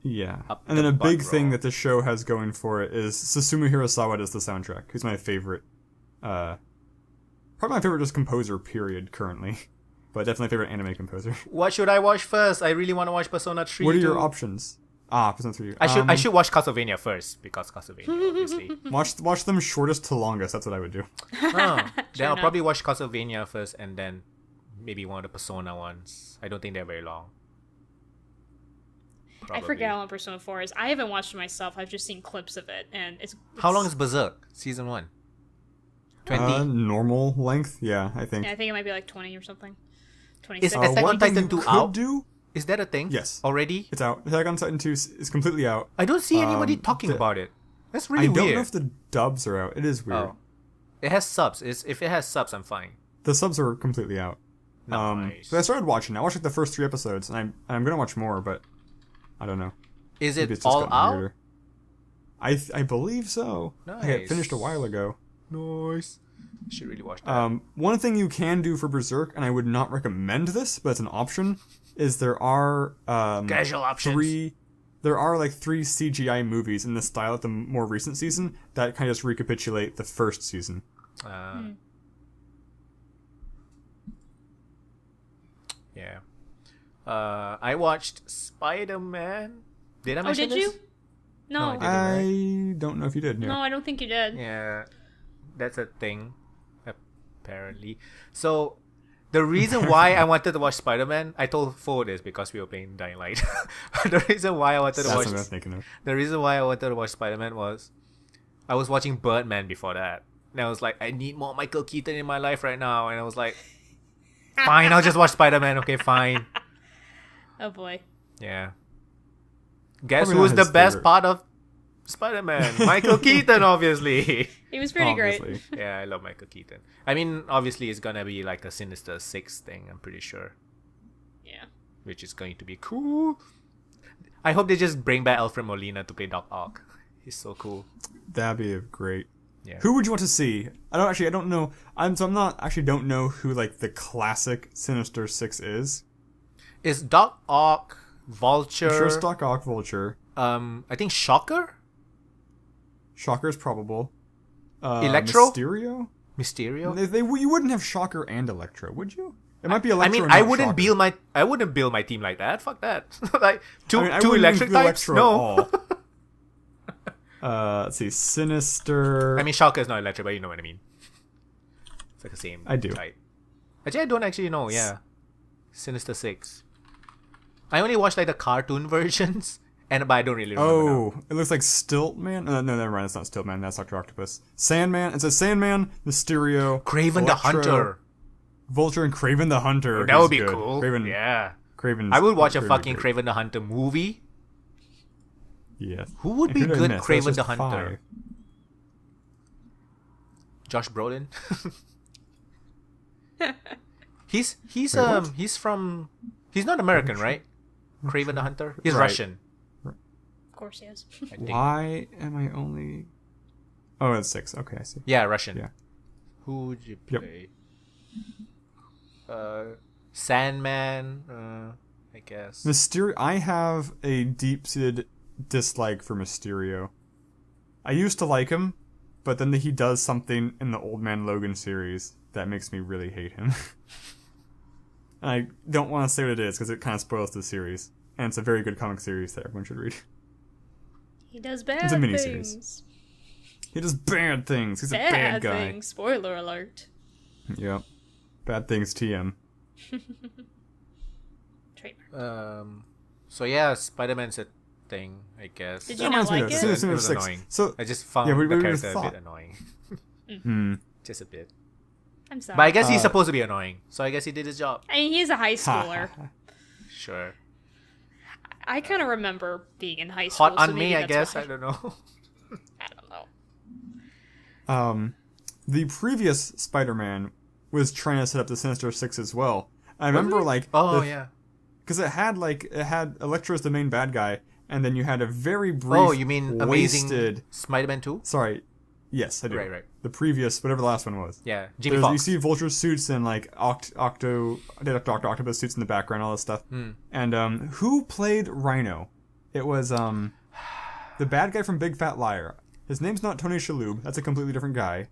Yeah. And then a big thing that the show has going for it is Susumu Hirasawa does the soundtrack. He's my favorite, probably my favorite just composer, period, currently. but definitely favorite anime composer. What should I watch first? I really want to watch Persona 3. What are your options? Persona 3. I should watch Castlevania first because Castlevania, obviously. Watch them shortest to longest. That's what I would do. Then I'll enough. probably watch Castlevania first and then maybe one of the Persona ones. I don't think they're very long. I Probably. forget how long Persona 4 is. I haven't watched it myself. I've just seen clips of it, and it's How long is Berserk? Season 1? 20? Normal length, yeah, I think. Yeah, I think it might be like 20 or something. Is 26. Attack on one thing Titan you 2 could out? do? Is that a thing? Yes. Already? It's out. Attack on Titan 2 is completely out. I don't see anybody talking about it. That's really I don't weird. know if the dubs are out. It is weird. Oh. It has subs. If it has subs, I'm fine. The subs are completely out. Nice. So I started watching. I watched like the first 3 episodes, and I'm gonna watch more, but I don't know. Is Maybe it it's just all gotten out? weirder. I believe so. I had Nice. finished a while ago. Nice. Should really watch that. One thing you can do for Berserk, and I would not recommend this, but it's an option, is there are Casual options. There are like 3 CGI movies in the style of the more recent season that kind of just recapitulate the first season. Yeah. I watched Spider-Man. Did I mention did this? you? No. No, I I don't know if you did. No, I don't think you did. Yeah, that's a thing, apparently. So, the reason why I wanted to watch Spider-Man, I told Fo this because we were playing Dying Light. The reason why I wanted to That's watch what I was thinking of. the reason why I wanted to watch Spider-Man was I was watching Birdman before that, and I was like, I need more Michael Keaton in my life right now, and I was like, fine, I'll just watch Spider-Man. Okay, fine. Oh boy. Yeah. Guess Probably who's not the his best favorite. part of Spider-Man? Michael Keaton, obviously. He was pretty great. Obviously. Yeah, I love Michael Keaton. I mean, obviously, it's gonna be like a Sinister Six thing, I'm pretty sure. Yeah. Which is going to be cool. I hope they just bring back Alfred Molina to play Doc Ock. He's so cool. That'd be great. Yeah. Who would you want to see? I don't know. Don't know who like the classic Sinister Six is. Is Doc Ock, Vulture, Sure, Stock Ock, Vulture. I think Shocker? Shocker's probable. Electro? Mysterio? Mysterio? You wouldn't have Shocker and Electro, would you? It might be I Electro. mean, and I not wouldn't Shocker. build my team like that. Fuck that. Like two I two wouldn't electric even do types? Electro No. at all. Let's see. Sinister. I mean, Shocker is not electric, but you know what I mean. It's like the same I do. type. Actually, I don't actually know. Yeah, Sinister Six. I only watched like the cartoon versions, but I don't really remember now. Oh, it looks like Stiltman. No, never mind. It's not Stiltman. That's Dr. Octopus. Sandman. It says Sandman, Mysterio, Kraven the Electro, Hunter. Vulture, and Kraven the Hunter. That would who's be good. cool. Kraven. Yeah. Kraven's I would watch a Kraven fucking great. Kraven the Hunter movie. Yes. Who would And be who'd have good missed? Kraven That's the just Hunter? Josh Brolin. he's Wait, what? he's not American, right? Kraven the Hunter. He's Right. Russian. Of course he is. I think. Why am I only? Oh, it's 6. Okay, I see. Yeah, Russian. Yeah. Who would you Yep. play? Sandman. I guess. Mysterio. I have a deep-seated dislike for Mysterio. I used to like him, but then he does something in the Old Man Logan series that makes me really hate him. And I don't want to say what it is because it kind of spoils the series. And it's a very good comic series that everyone should read. He does bad It's a miniseries. things. He does bad things. He's a bad guy. Things. Spoiler alert. Yep. Bad things TM. Trademark. Uh, So yeah, Spider-Man's a thing, I guess. Did That you not reminds me like of it? Sinister It was Six. annoying. So, I just found Yeah, we the would've character a thought. bit annoying. Just a bit. I'm sorry. But I guess he's Uh, supposed to be annoying, so I guess he did his job. I mean, he's a high schooler. Sure. I kind of remember being in high school. Hot on so me, maybe I that's guess. why. I don't know. I don't know. The previous Spider-Man was trying to set up the Sinister Six as well. I remember, like, Oh yeah. because it had Electro as the main bad guy, and then you had a very brief. Oh, you mean Amazing wasted. Spider-Man 2? Sorry, yes, I do. Right. The previous, whatever the last one was. Yeah, Jimmy You Fox. see Vulture suits and like Dr. Octopus suits in the background, all this stuff. And who played Rhino? It was the bad guy from Big Fat Liar. His name's not Tony Shalhoub. That's a completely different guy.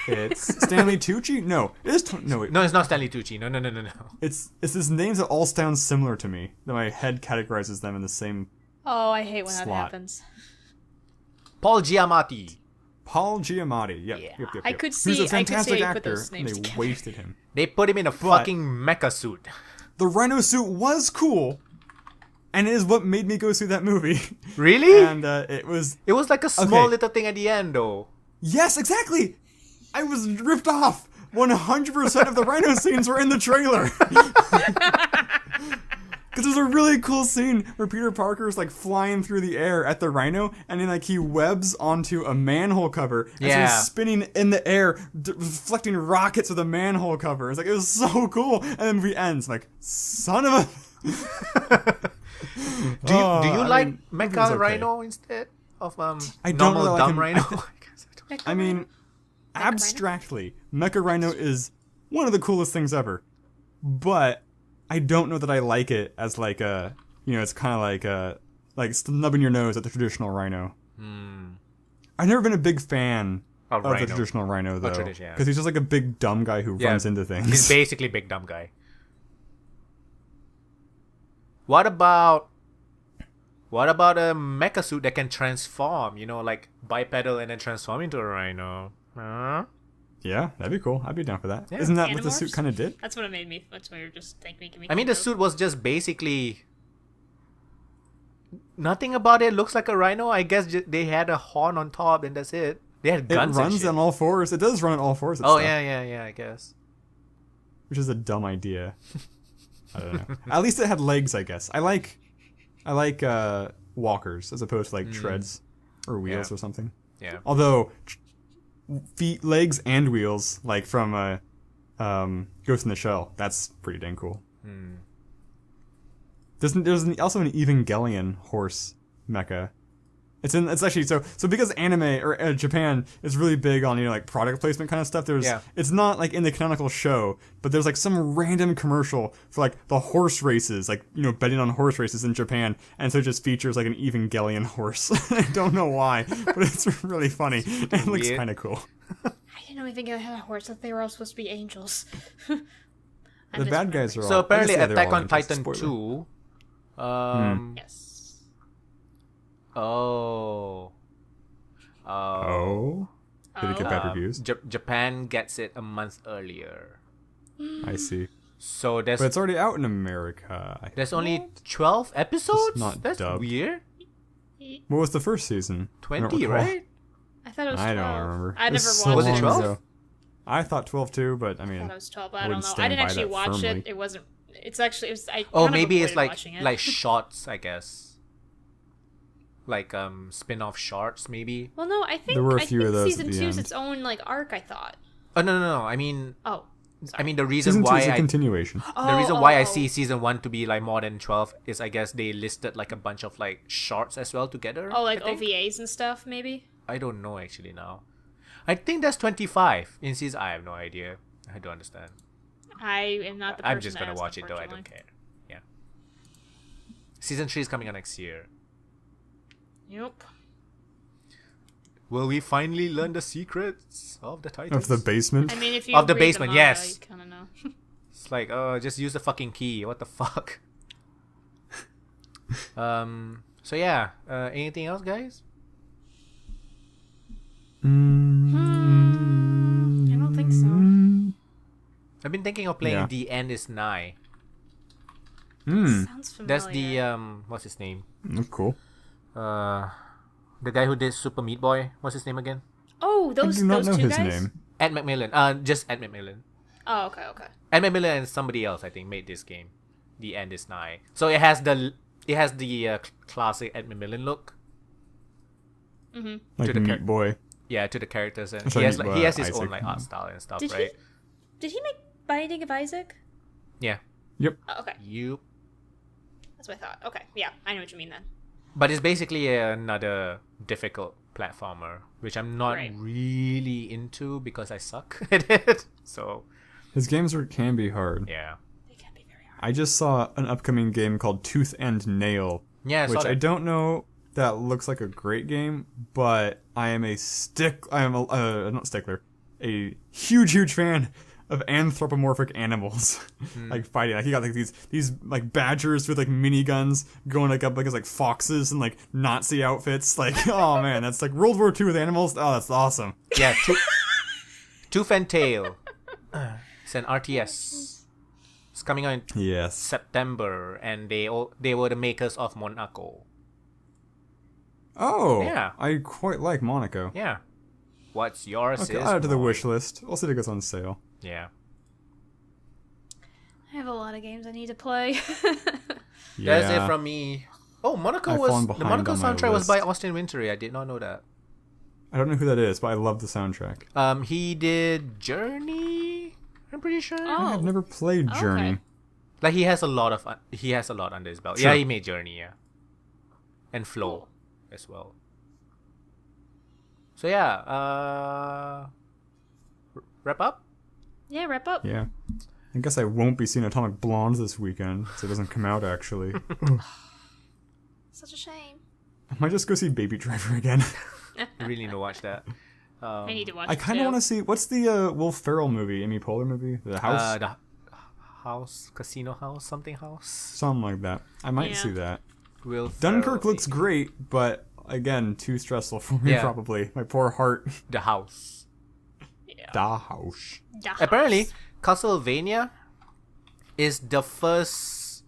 It's Stanley Tucci? No. It is no, wait. No, it's not Stanley Tucci. No. It's these names that all sound similar to me. That my head categorizes them in the same Oh, I hate when that slot. happens. Paul Giamatti. Paul Giamatti. Yep, Yeah. yep. I could Who's see- a I could fantastic see how you put actor, those and names they together. wasted him. They put him in a fucking mecha suit. The Rhino suit was cool, and it is what made me go see that movie. Really? And it was... It was like a small Okay. little thing at the end, though. Yes, exactly! I was ripped off! 100% of the Rhino scenes were in the trailer! Because there's a really cool scene where Peter Parker's like flying through the air at the Rhino, and then like he webs onto a manhole cover, and so Yeah. he's spinning in the air, reflecting rockets with a manhole cover. It's like, it was so cool, and then the movie ends. I'm like, son of a... Do you like it Mecha was okay. Rhino instead of I don't normal really like dumb him. Rhino? I mean, abstractly, Mecha Rhino is one of the coolest things ever, but I don't know that I like it as like a, it's kind of like snubbing your nose at the traditional Rhino. I've never been a big fan Of of the Rhino. traditional Rhino though, tradition, yeah. because he's just like a big dumb guy who Yeah. runs into things. He's basically big dumb guy. What about a mecha suit that can transform? Like bipedal and then transform into a rhino. Huh? Yeah, that'd be cool. I'd be down for that. Yeah. Isn't that what the suit Animorphs? kind of did? That's what it made me. That's what you're just making me. I mean, the think of. suit was just basically nothing about it looks like a rhino. I guess they had a horn on top and that's it. They had It guns. and runs shit. on all fours. It does run on all fours. and Oh stuff, yeah. I guess. which is a dumb idea. I don't know. At least it had legs, I guess. I like walkers as opposed to like treads or wheels Yeah. or something. Yeah. Although feet, legs, and wheels, like from Ghost in the Shell, that's pretty dang cool. There's also an Evangelion horse mecha. It's actually so because anime or Japan is really big on like product placement kind of stuff. It's not like in the canonical show, but there's like some random commercial for like the horse races, like betting on horse races in Japan, and so it just features like an Evangelion horse. I don't know why, but it's really funny. It looks Weird. Oh, kind of cool. I didn't know anything had a horse. I thought they were all supposed to be angels. The bad guys are all... So apparently, I guess, yeah, they're Attack all on angels. Titan Spoiler. 2. Yes. Oh. Oh? Did it get bad reviews? Japan gets it a month earlier. I see. So But it's already out in America. there's only 12 episodes? not That's dubbed. weird. What was the first season? I don't 20, recall. right? I thought it was 12. I don't remember. I It never so watched Was it long 12? ago. I thought 12 too, but I I mean... thought it was 12, but I wouldn't don't know. I stand didn't by actually that watch firmly. it. It wasn't. It's actually. It was. I Oh, kind of maybe it's avoided like watching it. like shorts, I guess. Like spin-off shorts, maybe. Well, no, I think There were a I few think of those season at the 2 is end. its own like arc. I thought. Oh no! I mean, Oh, the reason Season 2 why is a I continuation. the reason why I see season 1 to be like more than 12 is I guess they listed like a bunch of like shorts as well together. Oh, like I think. OVAs and stuff, maybe. I don't know actually now. I think that's 25 in season. I have no idea. I don't understand. I am not the person I'm just gonna that watch asked, it though. I don't care. Yeah. Season 3 is coming out next year. Nope. Will we finally learn the secrets of the Titans? Of the basement? I mean, if you Of the read basement, manga, yes. you kind of know. It's like, just use the fucking key. What the fuck? So yeah. Anything else, guys? I don't think so. I've been thinking of playing Yeah. The End Is Nigh. Sounds familiar. That's the what's his name? Cool. The guy who did Super Meat Boy. What's his name again? Oh, I those do not those know two his guys. name. Ed McMillan. Just Ed McMillan. Oh, okay. Ed McMillan and somebody else I think made this game. The End Is Nigh. So it has the classic Ed McMillan look. Like To the Meat Boy. Yeah, to the characters, and Sorry, he has his Isaac. own like art style and stuff, Did right? he make Binding of Isaac? Yeah. Yep. Oh, okay, You. that's what I thought. Okay, yeah, I know what you mean then. But it's basically another difficult platformer, which I'm not Right. really into because I suck at it. So His games can be hard. yeah, They can be very hard. I just saw an upcoming game called Tooth and Nail, yeah. I saw which that. I don't know that looks like a great game, but I am a not stickler, a huge fan of anthropomorphic animals, like fighting. Like you got like these like badgers with like miniguns going like up against like foxes and like Nazi outfits. Like, oh man, that's like World War II with animals. Oh, that's awesome. Yeah, Tooth and Tail. It's an RTS. It's coming out in Yes. September, and they were the makers of Monaco. Oh, Yeah. I quite like Monaco. Yeah. What's yours? Okay, is add it to the mine. wish list. We'll see if it goes on sale. Yeah. I have a lot of games I need to play. Yeah. That's it from me. Oh, Monaco I've was fallen the behind Monaco on my soundtrack was by list. Austin Wintory. I did not know that. I don't know who that is, but I love the soundtrack. He did Journey. I'm pretty sure. Oh. I've never played Okay. Journey. Like he has a lot under his belt. Sure. Yeah, he made Journey. Yeah, and Flow as well. So yeah, wrap up. Yeah, wrap up. Yeah. I guess I won't be seeing Atomic Blonde this weekend, so it doesn't come out actually. Such a shame. I might just go see Baby Driver again. I really need to watch that. I need to watch I it kind of too. want to see, what's the Will Ferrell movie, Amy Poehler movie? The House? The house, casino house, something house. Something like that. I might Yeah. see that. Will Dunkirk Ferrell, looks great, but again, too stressful for me Yeah. probably. My poor heart. The house. Yeah. Da House. The Apparently, House. Castlevania is the first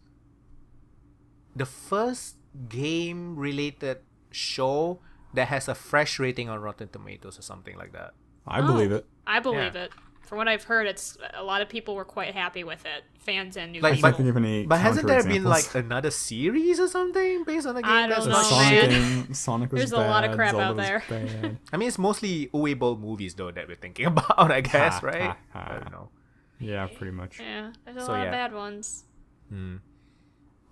game related show that has a fresh rating on Rotten Tomatoes or something like that. I believe it. I believe Yeah. it. From what I've heard, it's a lot of people were quite happy with it. Fans and new Like, people. I can't think of any But hasn't there been counterexamples. like another series or something based on a game I that's don't The know, not Sonic shit? man. game, Sonic was There's bad, a lot of crap Zelda out was there. bad. I mean, it's mostly Uwe movies though that we're thinking about, I guess, Ha, right? ha, ha. I don't know. Yeah, pretty much. Yeah, there's a So, lot yeah. of bad ones.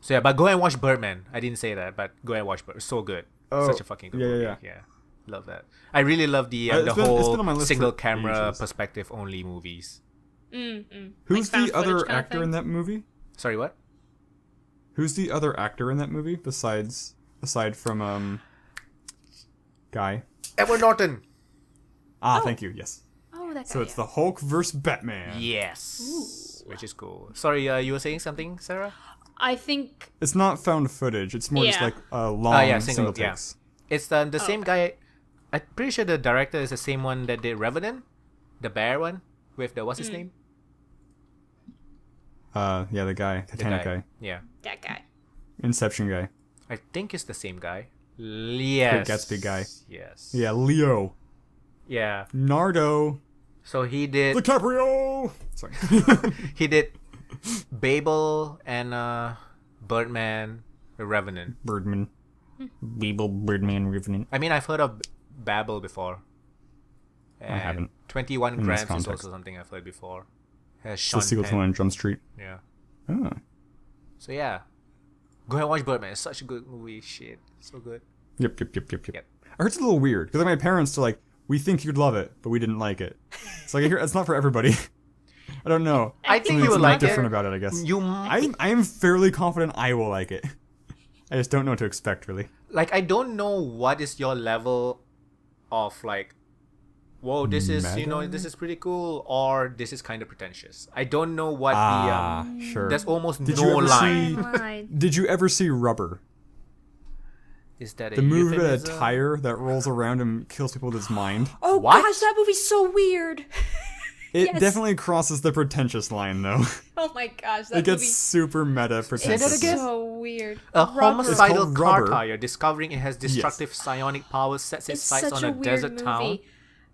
So yeah, but go and watch Birdman. I didn't say that, but go and watch Birdman. So good. Oh, Such a fucking good yeah, movie. yeah. Love that. I really love the It's the been- it's been on my whole list single for camera ages. perspective only movies. Who's found the other footage kinda actor thing? in that movie? Sorry, what? Who's the other actor in that movie aside from Guy? Edward Norton. Thank you. Yes. Oh, that guy. So it's the Hulk versus Batman. Yes. Which is cool. Sorry, you were saying something, Sarah? I think It's not found footage. It's more just Yeah. like long yeah, single single, yeah. takes. It's the same okay. guy. I'm pretty sure the director is the same one that did Revenant, the bear one with the what's his name? Yeah, the guy, The Titanic guy. Yeah, that guy. Inception guy. I think it's the same guy. Yes. Gatsby guy. Yes. Yeah, Leo. Yeah. Nardo. So he did. DiCaprio. Sorry. He did Babel and Birdman, the Revenant. Birdman. Birdman, Revenant. I mean, I've heard of Babel before. And haven't. 21 In this Grams is context. also something I've heard before. Has The Sean sequel to Penn. on Jump Street. Yeah. Oh. So yeah, go ahead and watch Birdman. It's such a good movie. Shit, so good. Yep. Yep. I heard it's a little weird because my parents are like, "We think you'd love it, but we didn't like it." It's like it's not for everybody. I don't know. I think you Something's would like different it. about it, I guess. You I am fairly confident I will like it. I just don't know what to expect, really. like I don't know what is your level of like, whoa, this is Meta? this is pretty cool, or this is kind of pretentious. I don't know what Sure. there's almost Did no you ever line. see- Right. Did you ever see Rubber? Is that a The movie about a euphemism? tire that rolls around and kills people with its mind? Oh What? gosh, that movie's so weird. It Yes. definitely crosses the pretentious line, though. Oh my gosh, that It gets movie's super meta pretentious. that again? so weird. A Rubber. homicidal called car Rubber. tire discovering it has destructive psionic powers sets its It's sights such on a a weird desert movie. town.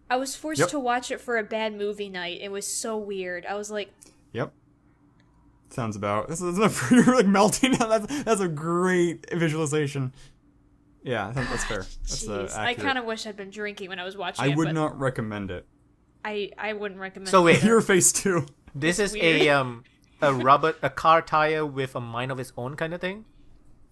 I was forced Yep. to watch it for a bad movie night. It was so weird. I was like, Yep. Sounds about. This is you're like melting. That's a great visualization. Yeah, I think that's fair. That's jeez. I accurate. kind of wish I'd been drinking when I was watching I it. would but not recommend it. I wouldn't recommend So it. wait, either. Your face too. This is weird. a car tire with a mind of its own kind of thing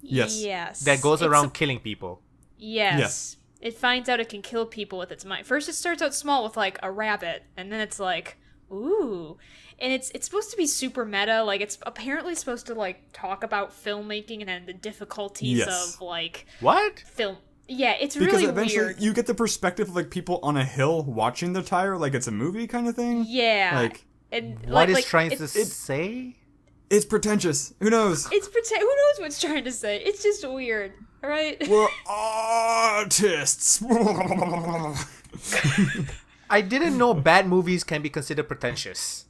Yes. Yes. that goes It's around killing people. Yes. Yes. It finds out it can kill people with its mind. First, it starts out small with like a rabbit, and then it's like, Ooh. And it's supposed to be super meta. Like, it's apparently supposed to, like, talk about filmmaking and then the difficulties of, like... What? Film. Yeah, it's because really eventually weird. you get the perspective of like people on a hill watching the tire, like it's a movie kind of thing. Yeah. Like, and, What is like, trying it's- to say? it's pretentious. Who knows? Who knows what it's trying to say? It's just weird. All right? We're artists. I didn't know bad movies can be considered pretentious.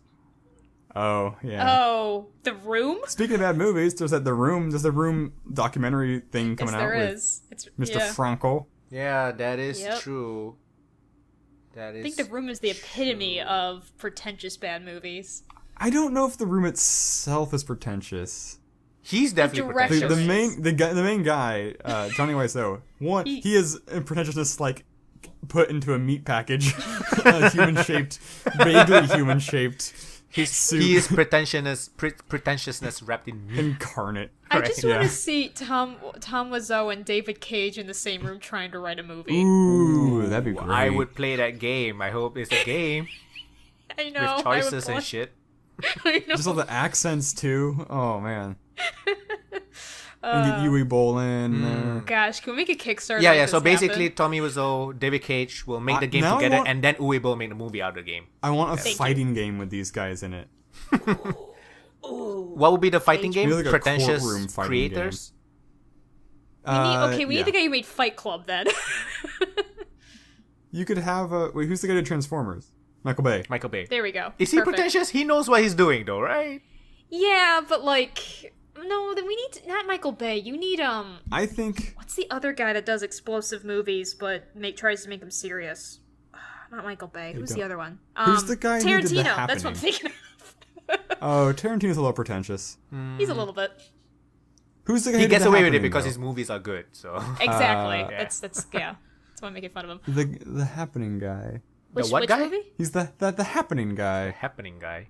Oh, yeah. Oh, The Room? Speaking of bad movies, there's The Room documentary thing coming Yes, out there with is. It's, Mr. yeah. Franco. Yeah, that is Yep. true. That is. I think The Room is the epitome of pretentious bad movies. I don't know if The Room itself is pretentious. He's definitely direction- pretentious. The main guy, Johnny Wiseau, he is in pretentiousness like put into a meat package, a vaguely human shaped. He is pretentiousness wrapped in meat. Incarnate. I just want Yeah. to see Tom Wiseau and David Cage in the same room trying to write a movie. Ooh, that'd be great. I would play that game. I hope it's a game I know. with choices and shit. I know. Just all the accents too. Oh man. And get Yui Bowl in there. Gosh, can we make a Kickstarter? Yeah, like yeah. this So basically, happen? Tommy Wiseau, David Cage will make the game now I together, want- and then Uwe make the movie out of the game. I want a Thank you. fighting game with these guys in it. What would be the fighting game? Maybe like a Pretentious courtroom fighting creators. We need the guy who made Fight Club then. You could have wait, who's the guy who did Transformers? Michael Bay. Michael Bay. There we go. Is he Perfect. pretentious? He knows what he's doing, though, right? Yeah, but like, no. Then we need not Michael Bay. You need I think what's the other guy that does explosive movies but tries to make them serious? Not Michael Bay. Who's the don't- other one? Who's the guy who did The Tarantino. That's what I'm Happening? thinking of. Tarantino's a little pretentious. He's a little bit. Who's the guy He who did gets The away with it Happening, because though? his movies are good. So Exactly. yeah. That's yeah. That's why I'm making fun of him. The Happening guy. Which what guy? movie? He's the Happening guy. happening guy.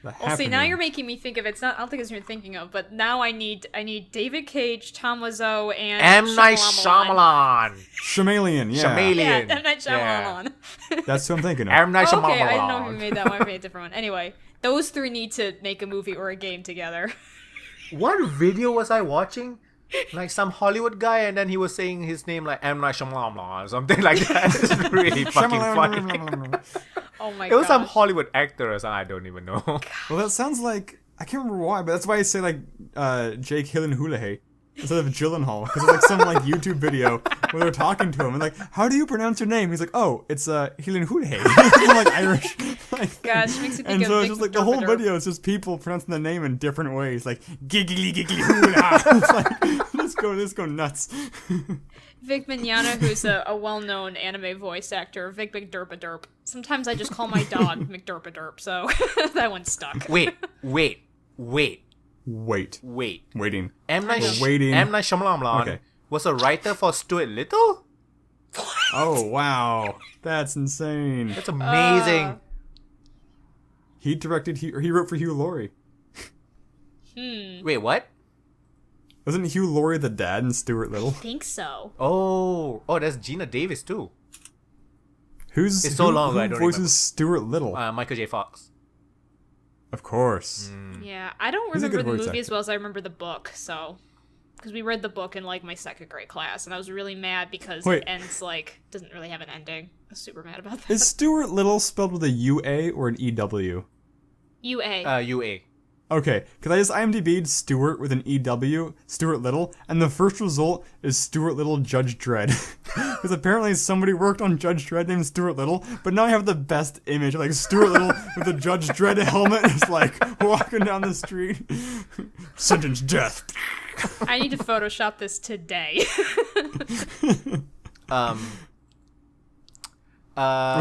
The Well, see, now Happening. you're making me think of it's not. I don't think it's what you're thinking of, but now I need David Cage, Tom Wiseau, and M Night Shyamalan. Shyamalan. Shamalian, yeah. Shamalian. Yeah, M Night Yeah. Shyamalan. That's who I'm thinking of. M Night Okay, Shyamalan. I didn't know if you made that one. I made a different one. Anyway, those three need to make a movie or a game together. What video was I watching? Like some Hollywood guy, and then he was saying his name like M Night Shyamalan or something like that. It's really fucking funny. Oh my god. It was some Hollywood actor or something. I don't even know. Well, that sounds like I can't remember why, but that's why I say like Jake Gyllenhaal instead of Gyllenhaal, because it's like some like YouTube video where they're talking to him and like, how do you pronounce your name? He's like, oh, it's Gyllenhaal. He's like Irish. Like, Gosh, makes me think and of so it's Vic just like the whole Derpader. video is just people pronouncing the name in different ways, like giggly giggly hula. It's like let's go nuts. Vic Mignogna, who's a well-known anime voice actor, Vic McDerpaderp. Sometimes I just call my dog McDerpaderp, so that one stuck. Wait. Waiting. M Night We're waiting. M Night Shyamalan Okay. was a writer for Stuart Little. Oh wow, that's insane. That's amazing. He wrote for Hugh Laurie. Wait, what? Wasn't Hugh Laurie the dad in Stuart Little? I think so. Oh, that's Gina Davis too. Who's It's so who, long ago, who I don't voices remember. Stuart Little? Michael J. Fox. Of course. Yeah, I don't He's a remember good the voice movie as actor. well as I remember the book, so... Because we read the book in, like, my second grade class, and I was really mad because Wait. it ends, like, doesn't really have an ending. I was super mad about that. Is Stuart Little spelled with a UA or an EW? UA. UA. Okay, because I just IMDb'd Stuart with an EW, Stuart Little, and the first result is Stuart Little Judge Dredd. Because apparently somebody worked on Judge Dredd named Stuart Little, but now I have the best image of like Stuart Little with a Judge Dredd helmet, just like walking down the street. Sentence death. I need to Photoshop this today.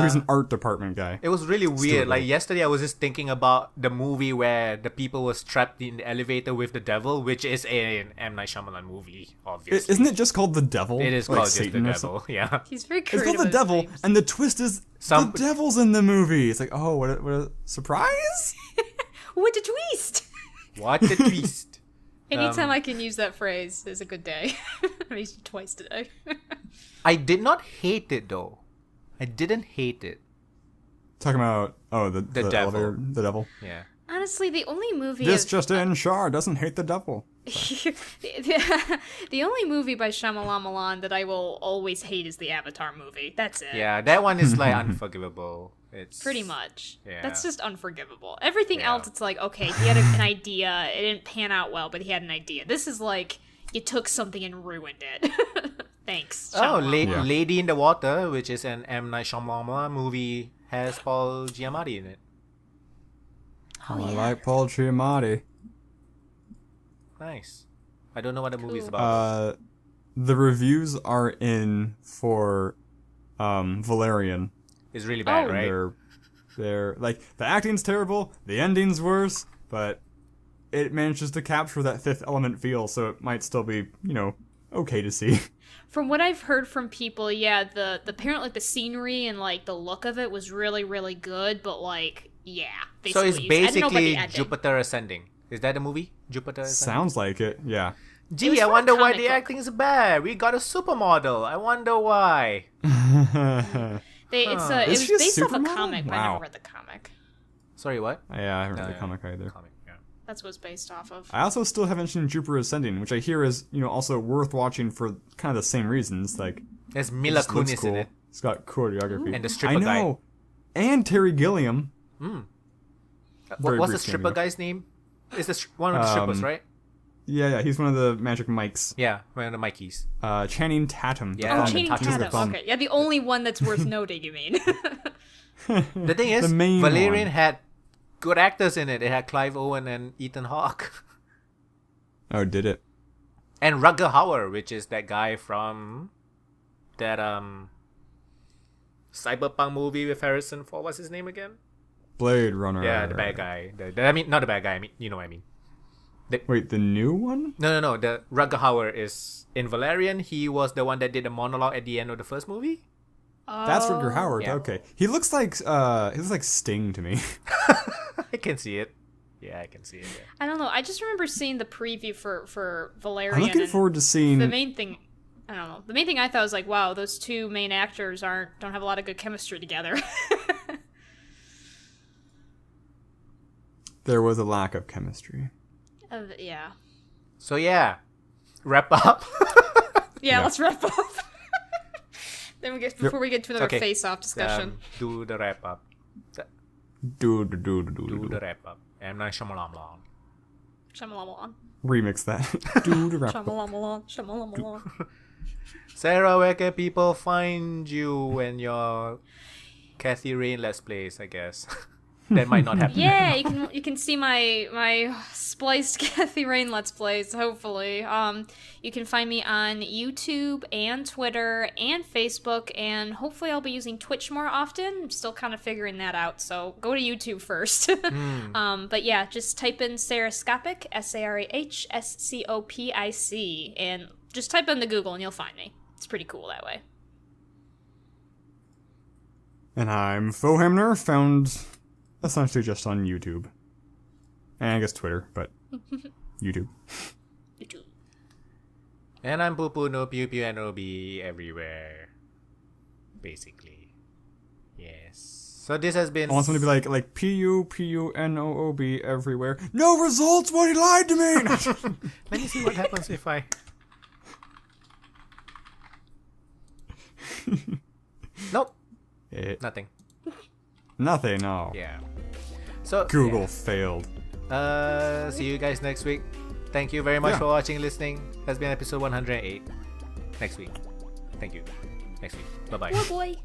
He's an art department guy. It was really weird. Stuart Like Little. yesterday, I was just thinking about the movie where the people was trapped in the elevator with the devil, which is an M Night Shyamalan movie, obviously. Isn't it just called The Devil? It is Like called just the Satan or devil. something? Yeah. He's very It's creative. called The with his Devil, names. and the twist is Some- the devil's in the movie. It's like, oh, what a surprise! What a twist! What a twist. Anytime I can use that phrase is a good day. I used it twice today. I did not hate it though. I didn't hate it. Talking about the devil. elevator, the devil. Yeah. Honestly, the only movie This just in, Char doesn't hate the devil. the only movie by Shyamalan that I will always hate is the Avatar movie. That's it. Yeah, that one is like unforgivable. It's Pretty much. Yeah. That's just unforgivable. Everything Yeah. else, it's like, okay, he had an idea. It didn't pan out well, but he had an idea. This is like, you took something and ruined it. Thanks. Oh, Shyamalan. Lady in the Water, which is an M. Night Shyamalan movie, has Paul Giamatti in it. I like Paul Giamatti. Nice. I don't know what the movie is about. The reviews are in for Valerian. It's really bad, Oh. right? They're like, the acting's terrible, the ending's worse, but it manages to capture that Fifth Element feel, so it might still be, okay to see. From what I've heard from people, yeah, the apparently the scenery and like the look of it was really, really good, but like, yeah. So it's I don't know about the basically ending. Jupiter Ascending. Is that a movie? Jupiter Ascending? Sounds like it, yeah. It Gee, was I from a wonder why comic the book. acting is bad. We got a supermodel. I wonder why. It Is was she a based off a supermodel? comic, but I Wow. never read the comic. Sorry, what? Yeah, I haven't read the comic either. Comic, yeah. That's what it's based off of. I also still haven't seen Jupiter Ascending, which I hear is, also worth watching for kind of the same reasons. Like, There's it Mila just looks Kunis cool. in it. It's got choreography. And the stripper I guy. know. And Terry Gilliam. Very What's the brief stripper cameo. guy's name? It's one of the strippers, right? Yeah, he's one of the Magic Mikes. Yeah, one of the Mikeys. Channing Tatum. the Yeah. Oh, thumb. Channing Tatum's He's the Tatum. thumb. Okay, yeah, the only one that's worth noting, you mean? The thing is, The main Valerian one. had good actors in it. It had Clive Owen and Ethan Hawke. Oh, did it? And Rutger Hauer, which is that guy from that cyberpunk movie with Harrison Ford. What's his name again? Blade Runner. Yeah, the bad guy. I mean, not the bad guy. I mean, you know what I mean. Wait, the new one? No. The Rutger Hauer is in Valerian. He was the one that did the monologue at the end of the first movie. That's Rutger Hauer. Yeah. Okay, he looks like Sting to me. I can see it. Yeah, I can see it. Yeah. I don't know. I just remember seeing the preview for Valerian. I'm looking and forward to seeing. the main thing. I don't know. The main thing I thought was like, wow, those two main actors don't have a lot of good chemistry together. There was a lack of chemistry. Yeah. So yeah, wrap up. Yeah, Yeah. let's wrap up. Then before we get to another Okay. face-off discussion. Do the wrap up. Do. Do the wrap up. M. Night Shyamalan. Shyamalan. Remix that. Do the wrap up. Shyamalan. Sarah, where can people find you and your Kathy Rain Let's Plays, I guess? That might not happen. Yeah, you can see my spliced Kathy Rain Let's Plays, hopefully. You can find me on YouTube and Twitter and Facebook, and hopefully I'll be using Twitch more often. I'm still kind of figuring that out, so go to YouTube first. But yeah, just type in Sarahscopic, Sarahscopic, and just type into Google and you'll find me. It's pretty cool that way. And I'm Foehamner, found essentially just on YouTube. And I guess Twitter, but YouTube. YouTube. And I'm Pupunoob, Pupunoob everywhere. Basically. Yes. So this has been... I want someone to be like Pupunoob everywhere. No results when he lied to me! Let me see what happens if I... Nope. Nothing. Nothing, no. Yeah. So Google failed. See you guys next week. Thank you very much Yeah. for watching and listening. That's been episode 108. Next week. Thank you. Next week. Bye bye. Oh boy.